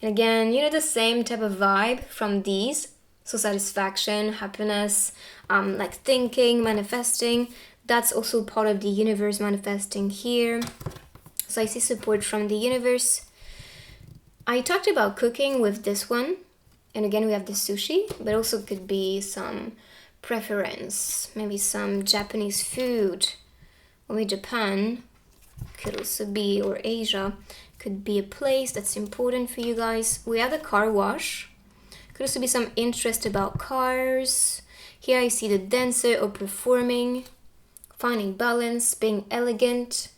And again, the same type of vibe from these. So satisfaction, happiness, like thinking, manifesting. That's also part of the universe manifesting here. So I see support from the universe. I talked about cooking with this one. And again, we have the sushi, but also could be some preference. Maybe some Japanese food. Or maybe Japan could also be, or Asia could be a place that's important for you guys. We have the car wash. Could also be some interest about cars. Here I see the dancer or performing, finding balance, being elegant.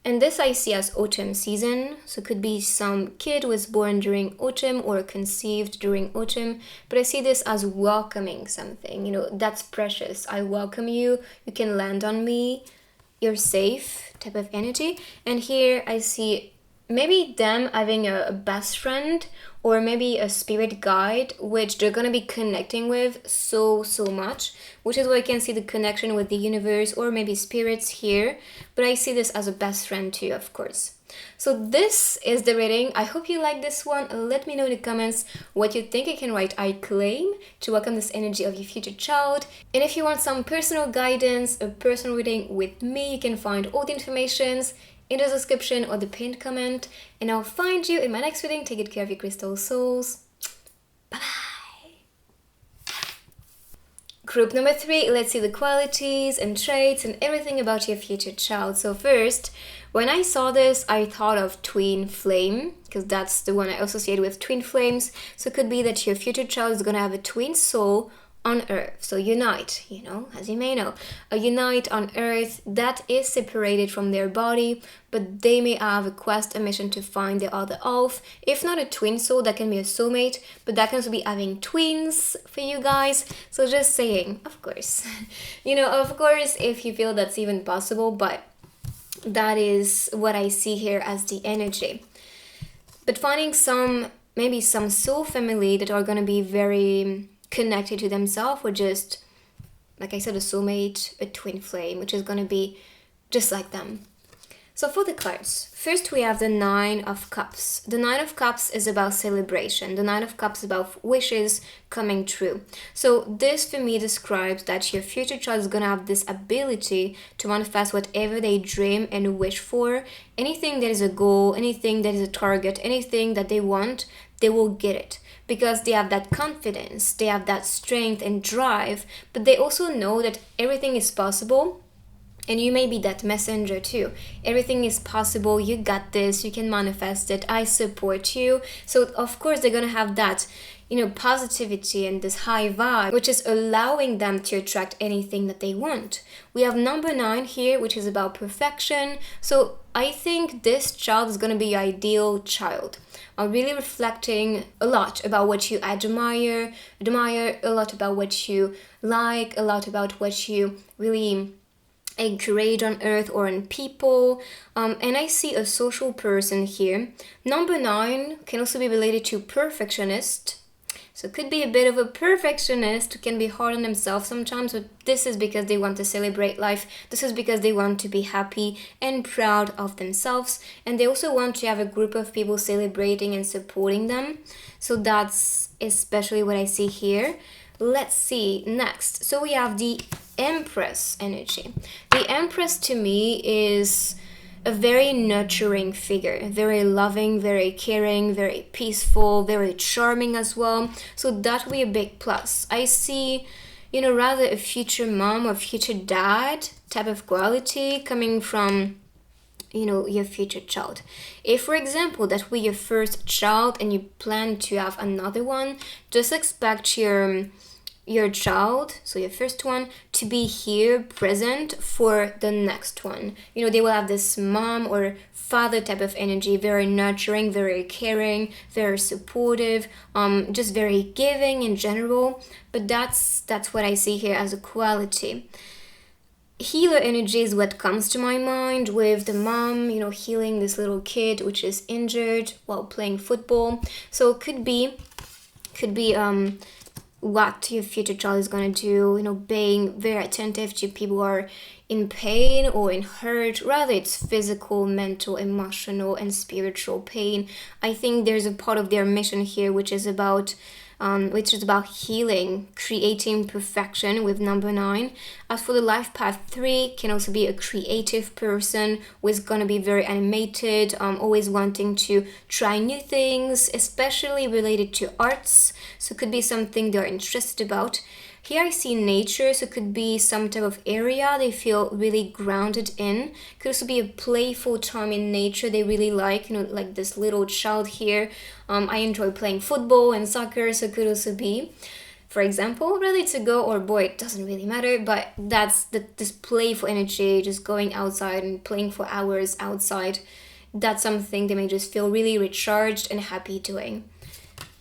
And this I see as autumn season. So it could be some kid was born during autumn or conceived during autumn. But I see this as welcoming something. That's precious. I welcome you. You can land on me. You're safe type of energy. And here I see maybe them having a best friend or maybe a spirit guide which they're going to be connecting with so much, which is why I can see the connection with the universe or maybe spirits here. But I see this as a best friend too, of course. So this is the reading. I hope you like this one. Let me know in the comments what you think. You can write I claim to welcome this energy of your future child. And if you want some personal guidance, a personal reading with me, you can find all the informations in the description or the pinned comment. And I'll find you in my next reading. Take good care of your crystal souls. Bye-bye. Group number 3, let's see the qualities and traits and everything about your future child. So first, when I saw this, I thought of twin flame because that's the one I associate with twin flames. So it could be that your future child is going to have a twin soul on earth. So unite, as you may know, a unite on earth that is separated from their body, but they may have a quest, a mission to find the other half. If not a twin soul, that can be a soulmate, but that can also be having twins for you guys. So just saying, of course, of course, if you feel that's even possible, but that is what I see here as the energy. But finding maybe some soul family that are going to be very connected to themselves, or just, like I said, a soulmate, a twin flame, which is going to be just like them. So for the cards, first we have the 9 of Cups. The 9 of Cups is about celebration. The 9 of Cups is about wishes coming true. So this for me describes that your future child is going to have this ability to manifest whatever they dream and wish for. Anything that is a goal, anything that is a target, anything that they want, they will get it. Because they have that confidence, they have that strength and drive, but they also know that everything is possible. And you may be that messenger too. Everything is possible. You got this. You can manifest it. I support you. So of course they're going to have that, positivity and this high vibe, which is allowing them to attract anything that they want. We have number 9 here, which is about perfection. So I think this child is going to be your ideal child. Are really reflecting a lot about what you admire, a lot about what you like, a lot about what you really encourage on earth or in people. And I see a social person here. Number 9 can also be related to perfectionist. So it could be a bit of a perfectionist who can be hard on themselves sometimes, but this is because they want to celebrate life. This is because they want to be happy and proud of themselves. And they also want to have a group of people celebrating and supporting them. So that's especially what I see here. Let's see next. So we have the Empress energy. The Empress to me is a very nurturing figure, very loving, very caring, very peaceful, very charming as well. So that will be a big plus. I see, rather a future mom or future dad type of quality coming from, your future child. If, for example, that were your first child and you plan to have another one, just expect your your child, so your first one, to be here present for the next one. They will have this mom or father type of energy, very nurturing, very caring, very supportive, just very giving in general. But that's what I see here as a quality. Healer energy is what comes to my mind with the mom, healing this little kid which is injured while playing football. So could be what your future child is going to do, being very attentive to people who are in pain or in hurt. Rather, it's physical, mental, emotional, and spiritual pain. I think there's a part of their mission here which is about healing, creating perfection with number 9. As for the life path 3, can also be a creative person who is going to be very animated, always wanting to try new things, especially related to arts. So it could be something they're interested about. Here I see nature, so it could be some type of area they feel really grounded in. Could also be a playful time in nature they really like, like this little child here. I enjoy playing football and soccer, so it could also be, for example, ready to go or boy, it doesn't really matter, but that's this playful energy, just going outside and playing for hours outside. That's something they may just feel really recharged and happy doing.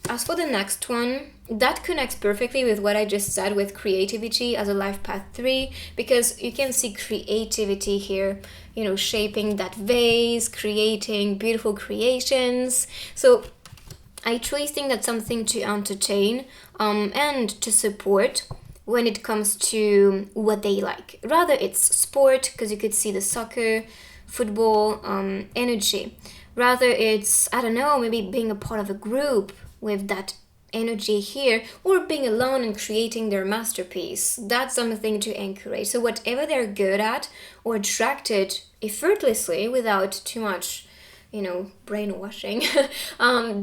As for the next one, that connects perfectly with what I just said with creativity as a life path 3, because you can see creativity here, shaping that vase, creating beautiful creations. So I truly think that's something to entertain and to support when it comes to what they like. Rather, it's sport, because you could see the soccer, football energy. Rather, it's, I don't know, maybe being a part of a group with that energy here, or being alone and creating their masterpiece. That's something to encourage. So whatever they're good at or attracted effortlessly without too much brainwashing,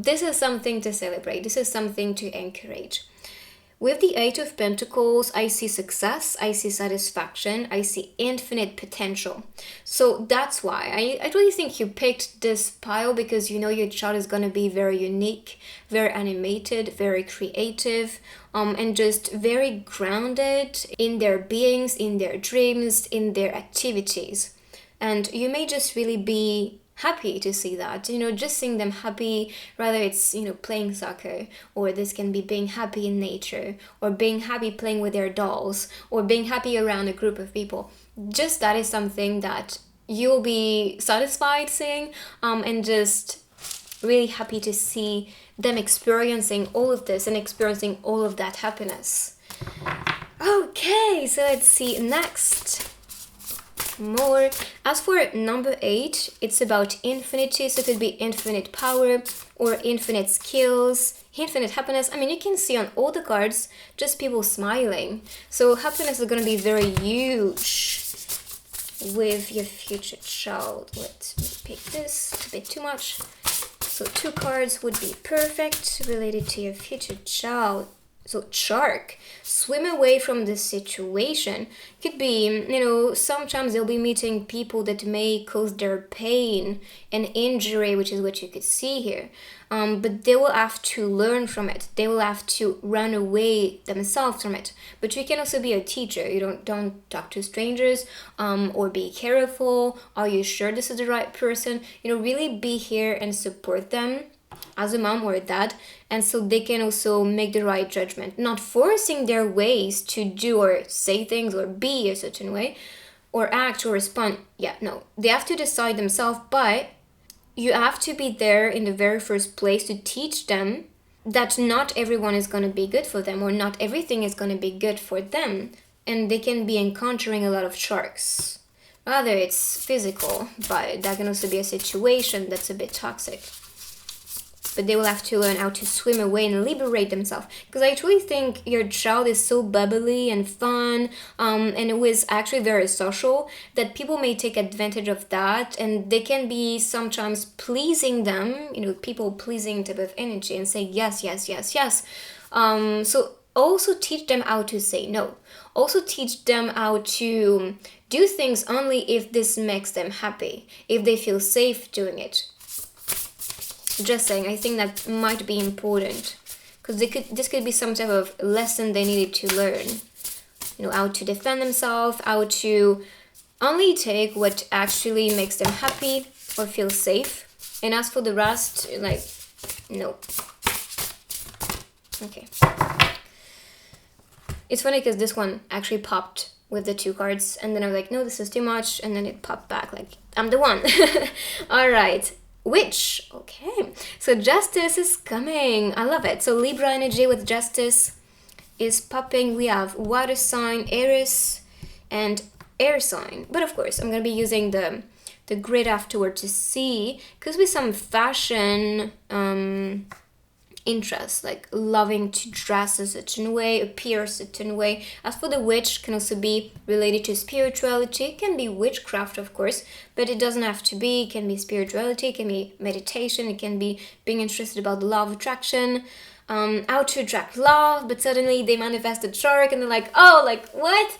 this is something to celebrate. This is something to encourage. With the 8 of Pentacles, I see success, I see satisfaction, I see infinite potential. So that's why I really think you picked this pile, because your child is going to be very unique, very animated, very creative, and just very grounded in their beings, in their dreams, in their activities. And you may just really be happy to see that, just seeing them happy. Rather it's, playing soccer, or this can be being happy in nature, or being happy playing with their dolls, or being happy around a group of people. Just that is something that you'll be satisfied seeing, and just really happy to see them experiencing all of this and experiencing all of that happiness. Okay, so let's see next. More. As for number 8, it's about infinity, so it could be infinite power or infinite skills, infinite happiness. You can see on all the cards just people smiling. So happiness is going to be very huge with your future child. Let me pick this. It's a bit too much. So 2 cards would be perfect related to your future child. So shark, swim away from this situation. Could be, sometimes they'll be meeting people that may cause their pain and injury, which is what you could see here. But they will have to learn from it. They will have to run away themselves from it. But you can also be a teacher. You don't talk to strangers, or be careful. Are you sure this is the right person? Really be here and support them as a mom or a dad, and so they can also make the right judgment, not forcing their ways to do or say things or be a certain way or act or respond. No, they have to decide themselves, but you have to be there in the very first place to teach them that not everyone is going to be good for them, or not everything is going to be good for them, and they can be encountering a lot of sharks. Rather it's physical, but that can also be a situation that's a bit toxic. But they will have to learn how to swim away and liberate themselves. Because I truly think your child is so bubbly and fun, and it was actually very social, that people may take advantage of that, and they can be sometimes pleasing them, people pleasing type of energy, and say yes, yes, yes, yes. So also teach them how to say no. Also teach them how to do things only if this makes them happy, if they feel safe doing it. Just saying, I think that might be important because this could be some type of lesson they needed to learn. You know, how to defend themselves, how to only take what actually makes them happy or feel safe. And as for the rest, like, no. Okay. It's funny because this one actually popped with the 2 cards, and then I was like, no, this is too much, and then it popped back like, I'm the one. All right. Witch. Okay. So justice is coming. I love it. So Libra energy with justice is popping. We have water sign, Aries, and air sign. But of course, I'm going to be using the grid afterward to see, because with some fashion interest, like loving to dress a certain way, appear a certain way. As for the witch, can also be related to spirituality. It can be witchcraft, of course, but it doesn't have to be. It can be spirituality, it can be meditation, it can be being interested about the law of attraction, how to attract love, but suddenly they manifest a shark and they're like, oh, like, what?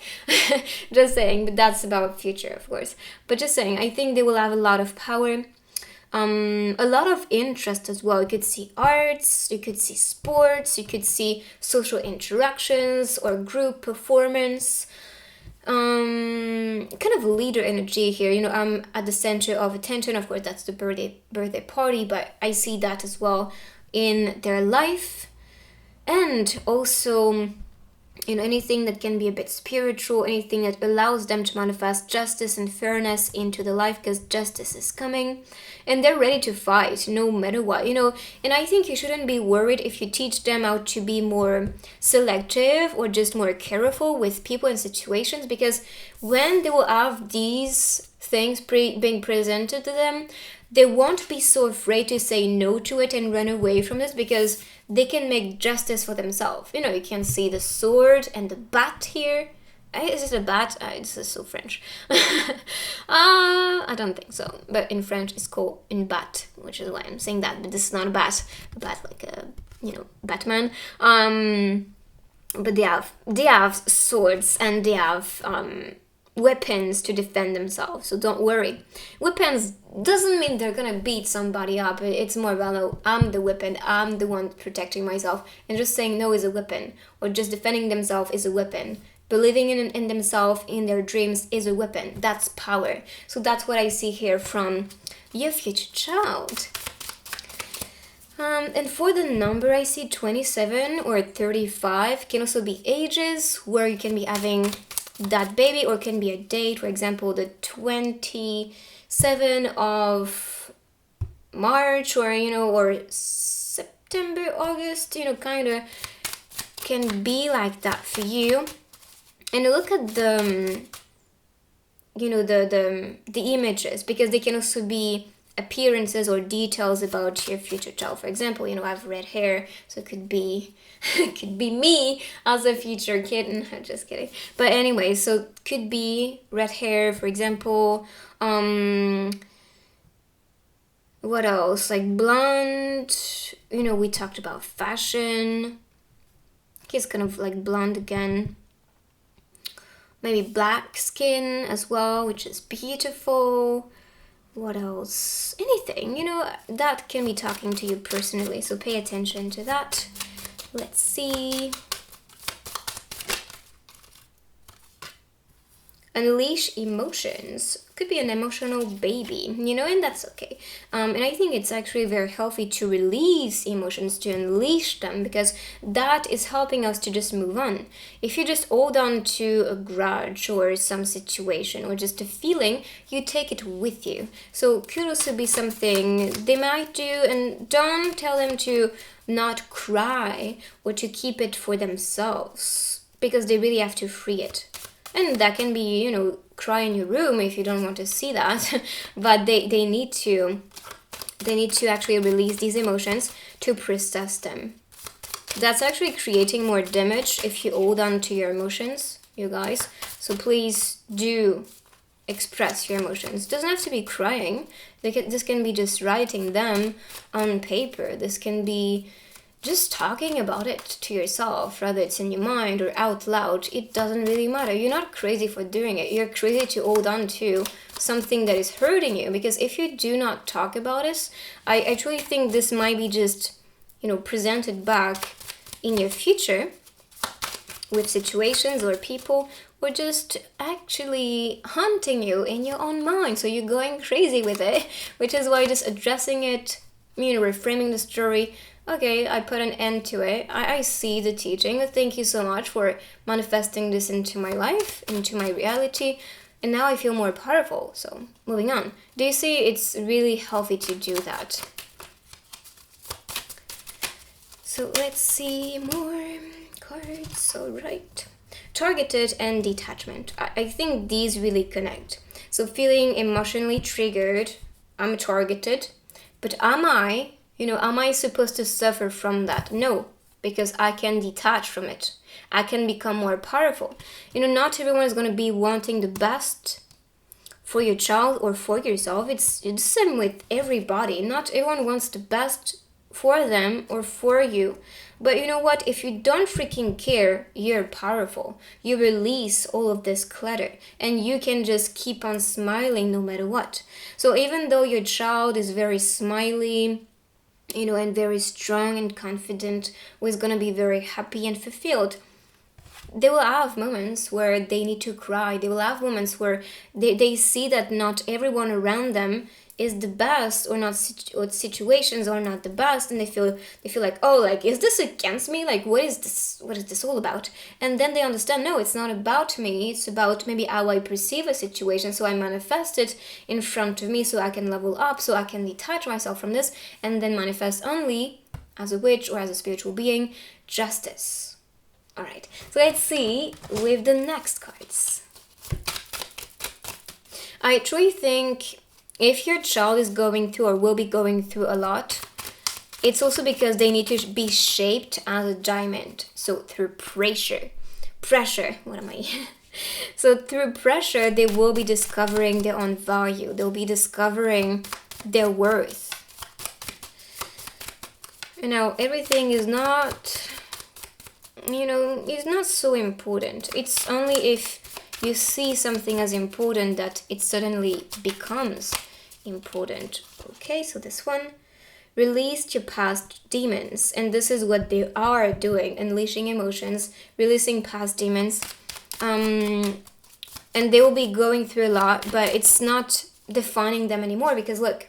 Just saying, but that's about future, of course. But just saying, I think they will have a lot of power. A lot of interest as well. You could see arts, you could see sports, you could see social interactions or group performance. Kind of leader energy here. You know, I'm at the center of attention. Of course, that's the birthday party, but I see that as well in their life. And also, you know, anything that can be a bit spiritual, anything that allows them to manifest justice and fairness into the life, because justice is coming and they're ready to fight no matter what, you know. And I think you shouldn't be worried if you teach them how to be more selective or just more careful with people and situations, because when they will have these things being presented to them, they won't be so afraid to say no to it and run away from this, because they can make justice for themselves. You know, you can see the sword and the bat here. Is it a bat? This is so French. I don't think so. But in French, it's called une bat, which is why I'm saying that. But this is not a bat. A bat like a, you know, Batman. But they have swords and they have weapons to defend themselves, so don't worry. Weapons doesn't mean they're gonna beat somebody up. It's more about, oh, I'm the weapon, I'm the one protecting myself, and just saying no is a weapon, or just defending themselves is a weapon. Believing in themselves, in their dreams, is a weapon. That's power. So that's what I see here from your future child. And for the number, I see 27 or 35. Can also be ages where you can be having that baby, or can be a date. For example, the 27 of March, or, you know, or September, August, you know, kind of can be like that for you. And look at the, you know, the images, because they can also be appearances or details about your future child. For example, you know, I have red hair, so it could be me as a future kitten. Just kidding. But anyway, so could be red hair, for example. What else? Like blonde. You know, we talked about fashion. He's kind of like blonde again. Maybe black skin as well, which is beautiful. What else? Anything, you know, that can be talking to you personally, so pay attention to that. Let's see. Unleash emotions. Could be an emotional baby, you know, and that's okay. And I think it's actually very healthy to release emotions, to unleash them, because that is helping us to just move on. If you just hold on to a grudge or some situation or just a feeling, you take it with you. So could also be something they might do, and don't tell them to not cry or to keep it for themselves, because they really have to free it. And that can be, you know, cry in your room if you don't want to see that. But they need to actually release these emotions to process them. That's actually creating more damage if you hold on to your emotions, you guys. So please do express your emotions. It doesn't have to be crying. This can be just writing them on paper. This can be just talking about it to yourself, whether it's in your mind or out loud. It doesn't really matter. You're not crazy for doing it. You're crazy to hold on to something that is hurting you, because if you do not talk about it, I truly think this might be just, you know, presented back in your future with situations or people, or just actually haunting you in your own mind. So you're going crazy with it, which is why just addressing it, reframing the story. Okay, I put an end to it. I see the teaching. Thank you so much for manifesting this into my life, into my reality. And now I feel more powerful. So moving on. Do you see it's really healthy to do that? So let's see more cards. All right. Targeted and detachment. I think these really connect. So feeling emotionally triggered, I'm targeted. But am I supposed to suffer from that? No, because I can detach from it. I can become more powerful. Not everyone is going to be wanting the best for your child or for yourself. It's the same with everybody. Not everyone wants the best for them or for you. But you know what? If you don't freaking care, you're powerful. You release all of this clutter and you can just keep on smiling no matter what. So even though your child is very smiley, and very strong and confident, who is going to be very happy and fulfilled, they will have moments where they need to cry. They will have moments where they see that not everyone around them is the best, or not, or situations are not the best, and they feel like, oh, like, is this against me? Like, what is this all about? And then they understand, no, it's not about me. It's about maybe how I perceive a situation. So I manifest it in front of me so I can level up, so I can detach myself from this, and then manifest only as a witch or as a spiritual being, justice. All right, so let's see with the next cards. I truly think if your child is going through or will be going through a lot, it's also because they need to be shaped as a diamond. So through pressure, So through pressure, they will be discovering their own value. They'll be discovering their worth. Everything is not, is not so important. It's only if you see something as important that it suddenly becomes important. Okay, so this one, release your past demons. And this is what they are doing, unleashing emotions, releasing past demons. And they will be going through a lot, but it's not defining them anymore, because look,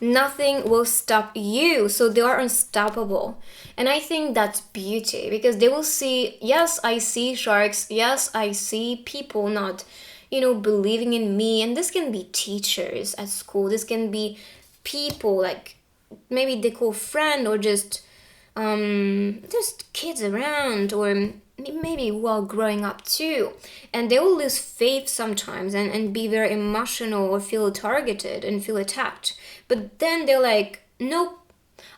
nothing will stop you. So they are unstoppable. And I think that's beauty, because they will see, yes, I see sharks. Yes, I see people not, believing in me. And this can be teachers at school. This can be people, like maybe they call friend, or just kids around, or maybe while growing up too. And they will lose faith sometimes and be very emotional, or feel targeted and feel attacked. But then they're like, nope,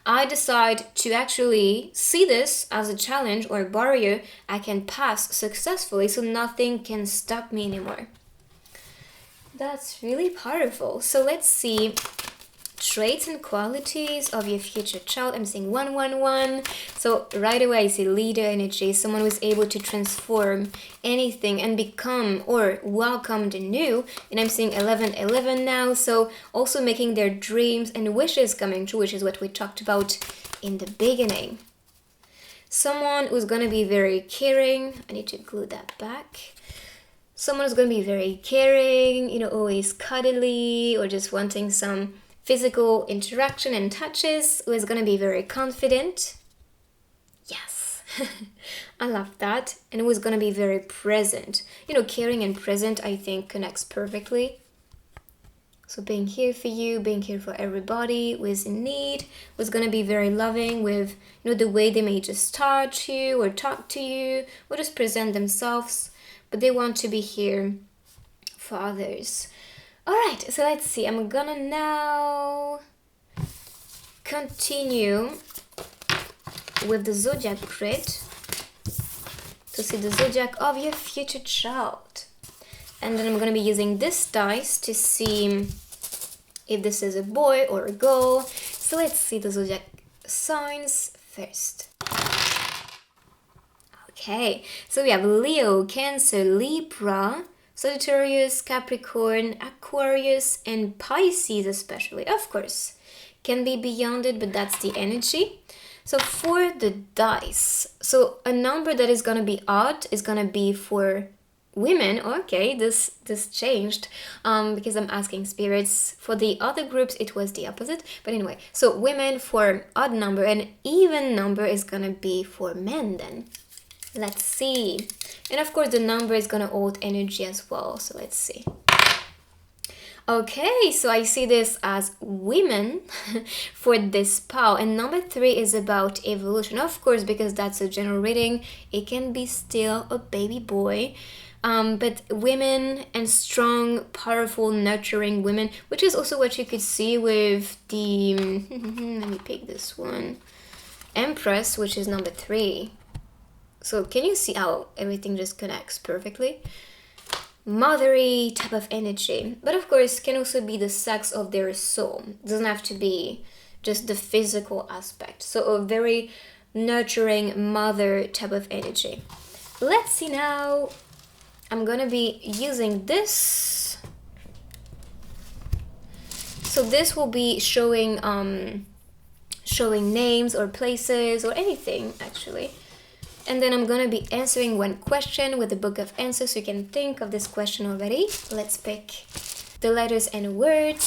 I decide to actually see this as a challenge or a barrier I can pass successfully, so nothing can stop me anymore. That's really powerful. So let's see traits and qualities of your future child. I'm seeing 111. So right away I see leader energy, someone who is able to transform anything and become or welcome the new. And I'm seeing 1111 now. So also making their dreams and wishes coming true, which is what we talked about in the beginning. Someone who's going to be very caring. I need to glue that back. Someone who's going to be very caring, always cuddly, or just wanting some physical interaction and touches, who is going to be very confident. Yes, I love that. And who is going to be very present. Caring and present, I think, connects perfectly. So being here for you, being here for everybody who is in need, who's going to be very loving with, the way they may just touch you or talk to you or just present themselves. But they want to be here for others. Alright, so let's see. I'm gonna now continue with the zodiac grid to see the zodiac of your future child. And then I'm gonna be using this dice to see if this is a boy or a girl. So let's see the zodiac signs first. Okay, so we have Leo, Cancer, Libra, Sagittarius, Capricorn, Aquarius, and Pisces especially. Of course, can be beyond it, but that's the energy. So for the dice, so a number that is gonna be odd is gonna be for women. Okay, this changed because I'm asking spirits. For the other groups it was the opposite, but anyway, so women for odd number, and even number is gonna be for men. Then let's see. And of course the number is gonna hold energy as well, so let's see. Okay, so I see this as women for this pile, and number 3 is about evolution. Of course, because that's a general reading, it can be still a baby boy. But women and strong, powerful, nurturing women, which is also what you could see with the, let me pick this one, Empress, which is number 3. So can you see how everything just connects perfectly? Mothery type of energy, but of course can also be the sex of their soul. It doesn't have to be just the physical aspect. So a very nurturing mother type of energy. Let's see now. I'm gonna be using this. So this will be showing showing names or places or anything actually. And then I'm gonna be answering one question with the book of answers, so you can think of this question already. Let's pick the letters and words.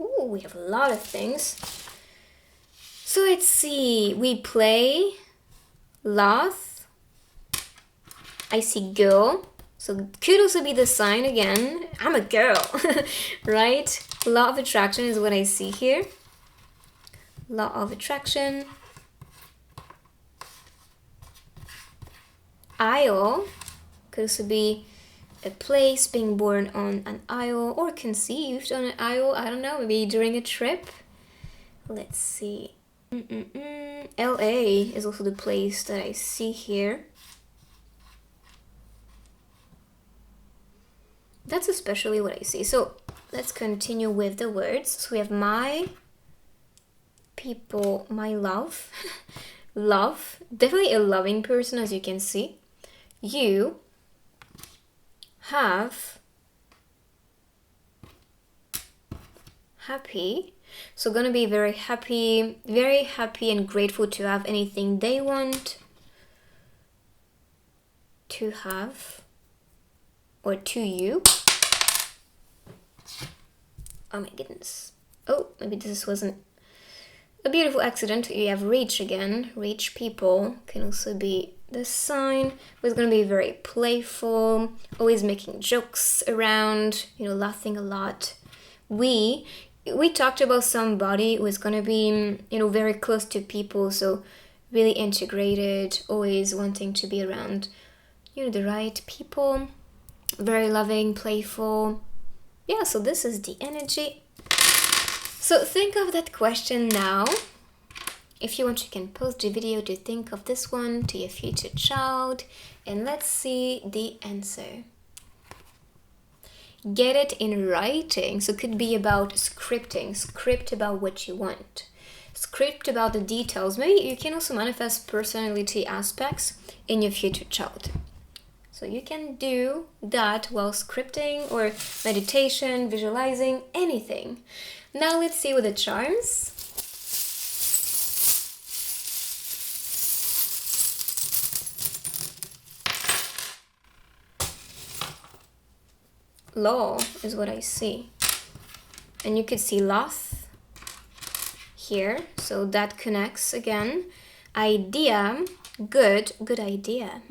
Ooh, we have a lot of things. So let's see. We play, laugh. I see girl. So could also be the sign again. I'm a girl, right? Law of attraction is what I see here. Law of attraction. Isle could also be a place, being born on an isle or conceived on an isle. I don't know, maybe during a trip. Let's see. LA is also the place that I see here. That's especially what I see. So let's continue with the words. So we have my people, my love, love, definitely a loving person, as you can see. You have happy. So gonna be very happy and grateful to have anything they want to have or to you. Oh my goodness. Oh, maybe this wasn't a beautiful accident. You have reach again. Reach people can also be the sign. It's going to be very playful, always making jokes around, laughing a lot. We talked about somebody who is going to be, very close to people, so really integrated, always wanting to be around, the right people. Very loving, playful. Yeah, so this is the energy. So think of that question now. If you want, you can pause the video to think of this one to your future child. And let's see the answer. Get it in writing. So it could be about scripting. Script about what you want. Script about the details. Maybe you can also manifest personality aspects in your future child. So you can do that while scripting or meditation, visualizing, anything. Now let's see with the charms. Law is what I see. And you could see laugh here. So that connects again. Idea. Good idea.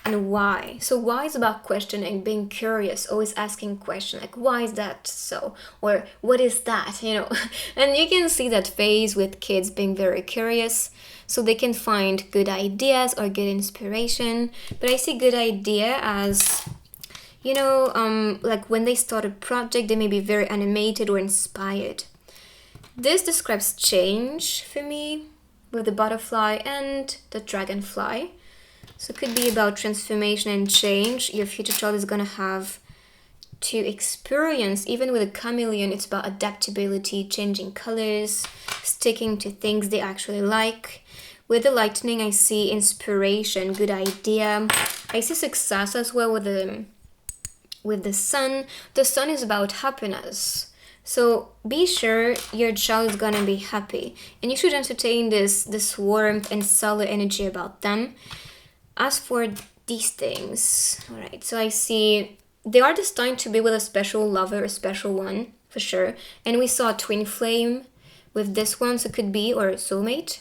And why? So why is about questioning, being curious, always asking questions like why is that so, or what is that, And you can see that phase with kids being very curious, so they can find good ideas or good inspiration. But I see good idea as, like when they start a project, they may be very animated or inspired. This describes change for me, with the butterfly and the dragonfly. So it could be about transformation and change. Your future child is going to have to experience, even with a chameleon, it's about adaptability, changing colors, sticking to things they actually like. With the lightning, I see inspiration, good idea. I see success as well with the with the sun. The sun is about happiness. So be sure your child is gonna be happy, and you should entertain this warmth and solar energy about them. As for these things, all right. So I see they are destined to be with a special lover, a special one for sure. And we saw a twin flame with this one, so it could be or a soulmate.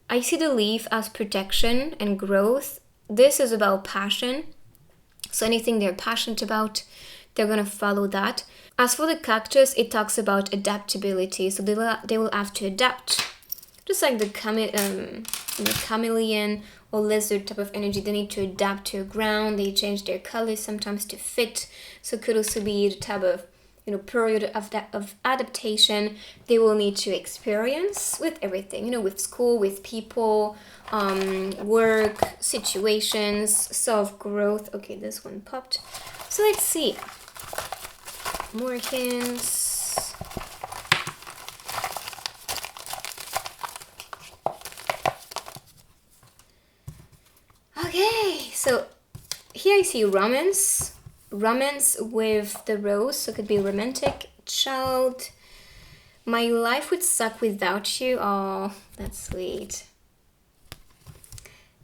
I see the leaf as protection and growth. This is about passion. So anything they're passionate about, they're gonna follow that. As for the cactus, it talks about adaptability. So they will have to adapt, just like the chameleon or lizard type of energy. They need to adapt to the ground. They change their colors sometimes to fit. So it could also be the type of period of adaptation they will need to experience with everything, with school, with people, work, situations, self-growth. Okay, this one popped. So let's see. More hints. Okay, so here I see romance with the rose, so it could be romantic. Child, my life would suck without you. Oh, that's sweet.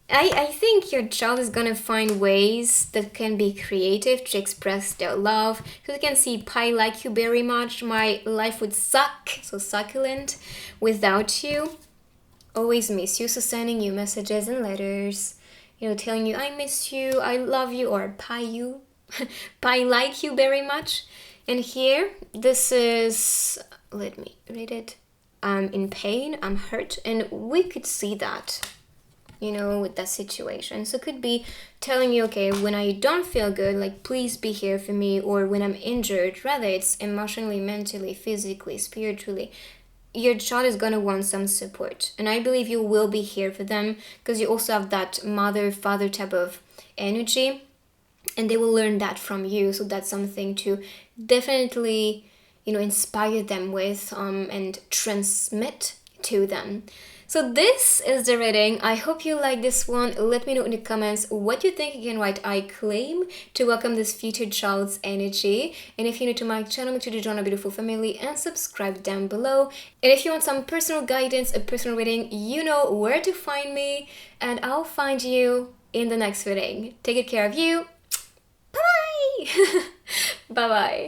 I think your child is gonna find ways that can be creative to express their love. Because you can see, I like you very much. My life would suck, so succulent, without you. Always miss you, so sending you messages and letters, telling you I miss you, I love you, or pie you. I like you very much. And here, this is, let me read it. I'm in pain, I'm hurt, and we could see that, with that situation. So it could be telling you, okay, when I don't feel good, like, please be here for me, or when I'm injured, rather it's emotionally, mentally, physically, spiritually, your child is going to want some support. And I believe you will be here for them, because you also have that mother-father type of energy, and they will learn that from you. So that's something to definitely, inspire them with and transmit to them. So this is the reading. I hope you like this one. Let me know in the comments what you think. You can write I claim to welcome this future child's energy. And if you're new to my channel, make sure to join our beautiful family and subscribe down below. And if you want some personal guidance, a personal reading, you know where to find me. And I'll find you in the next reading. Take good care of you. Bye-bye. Bye-bye.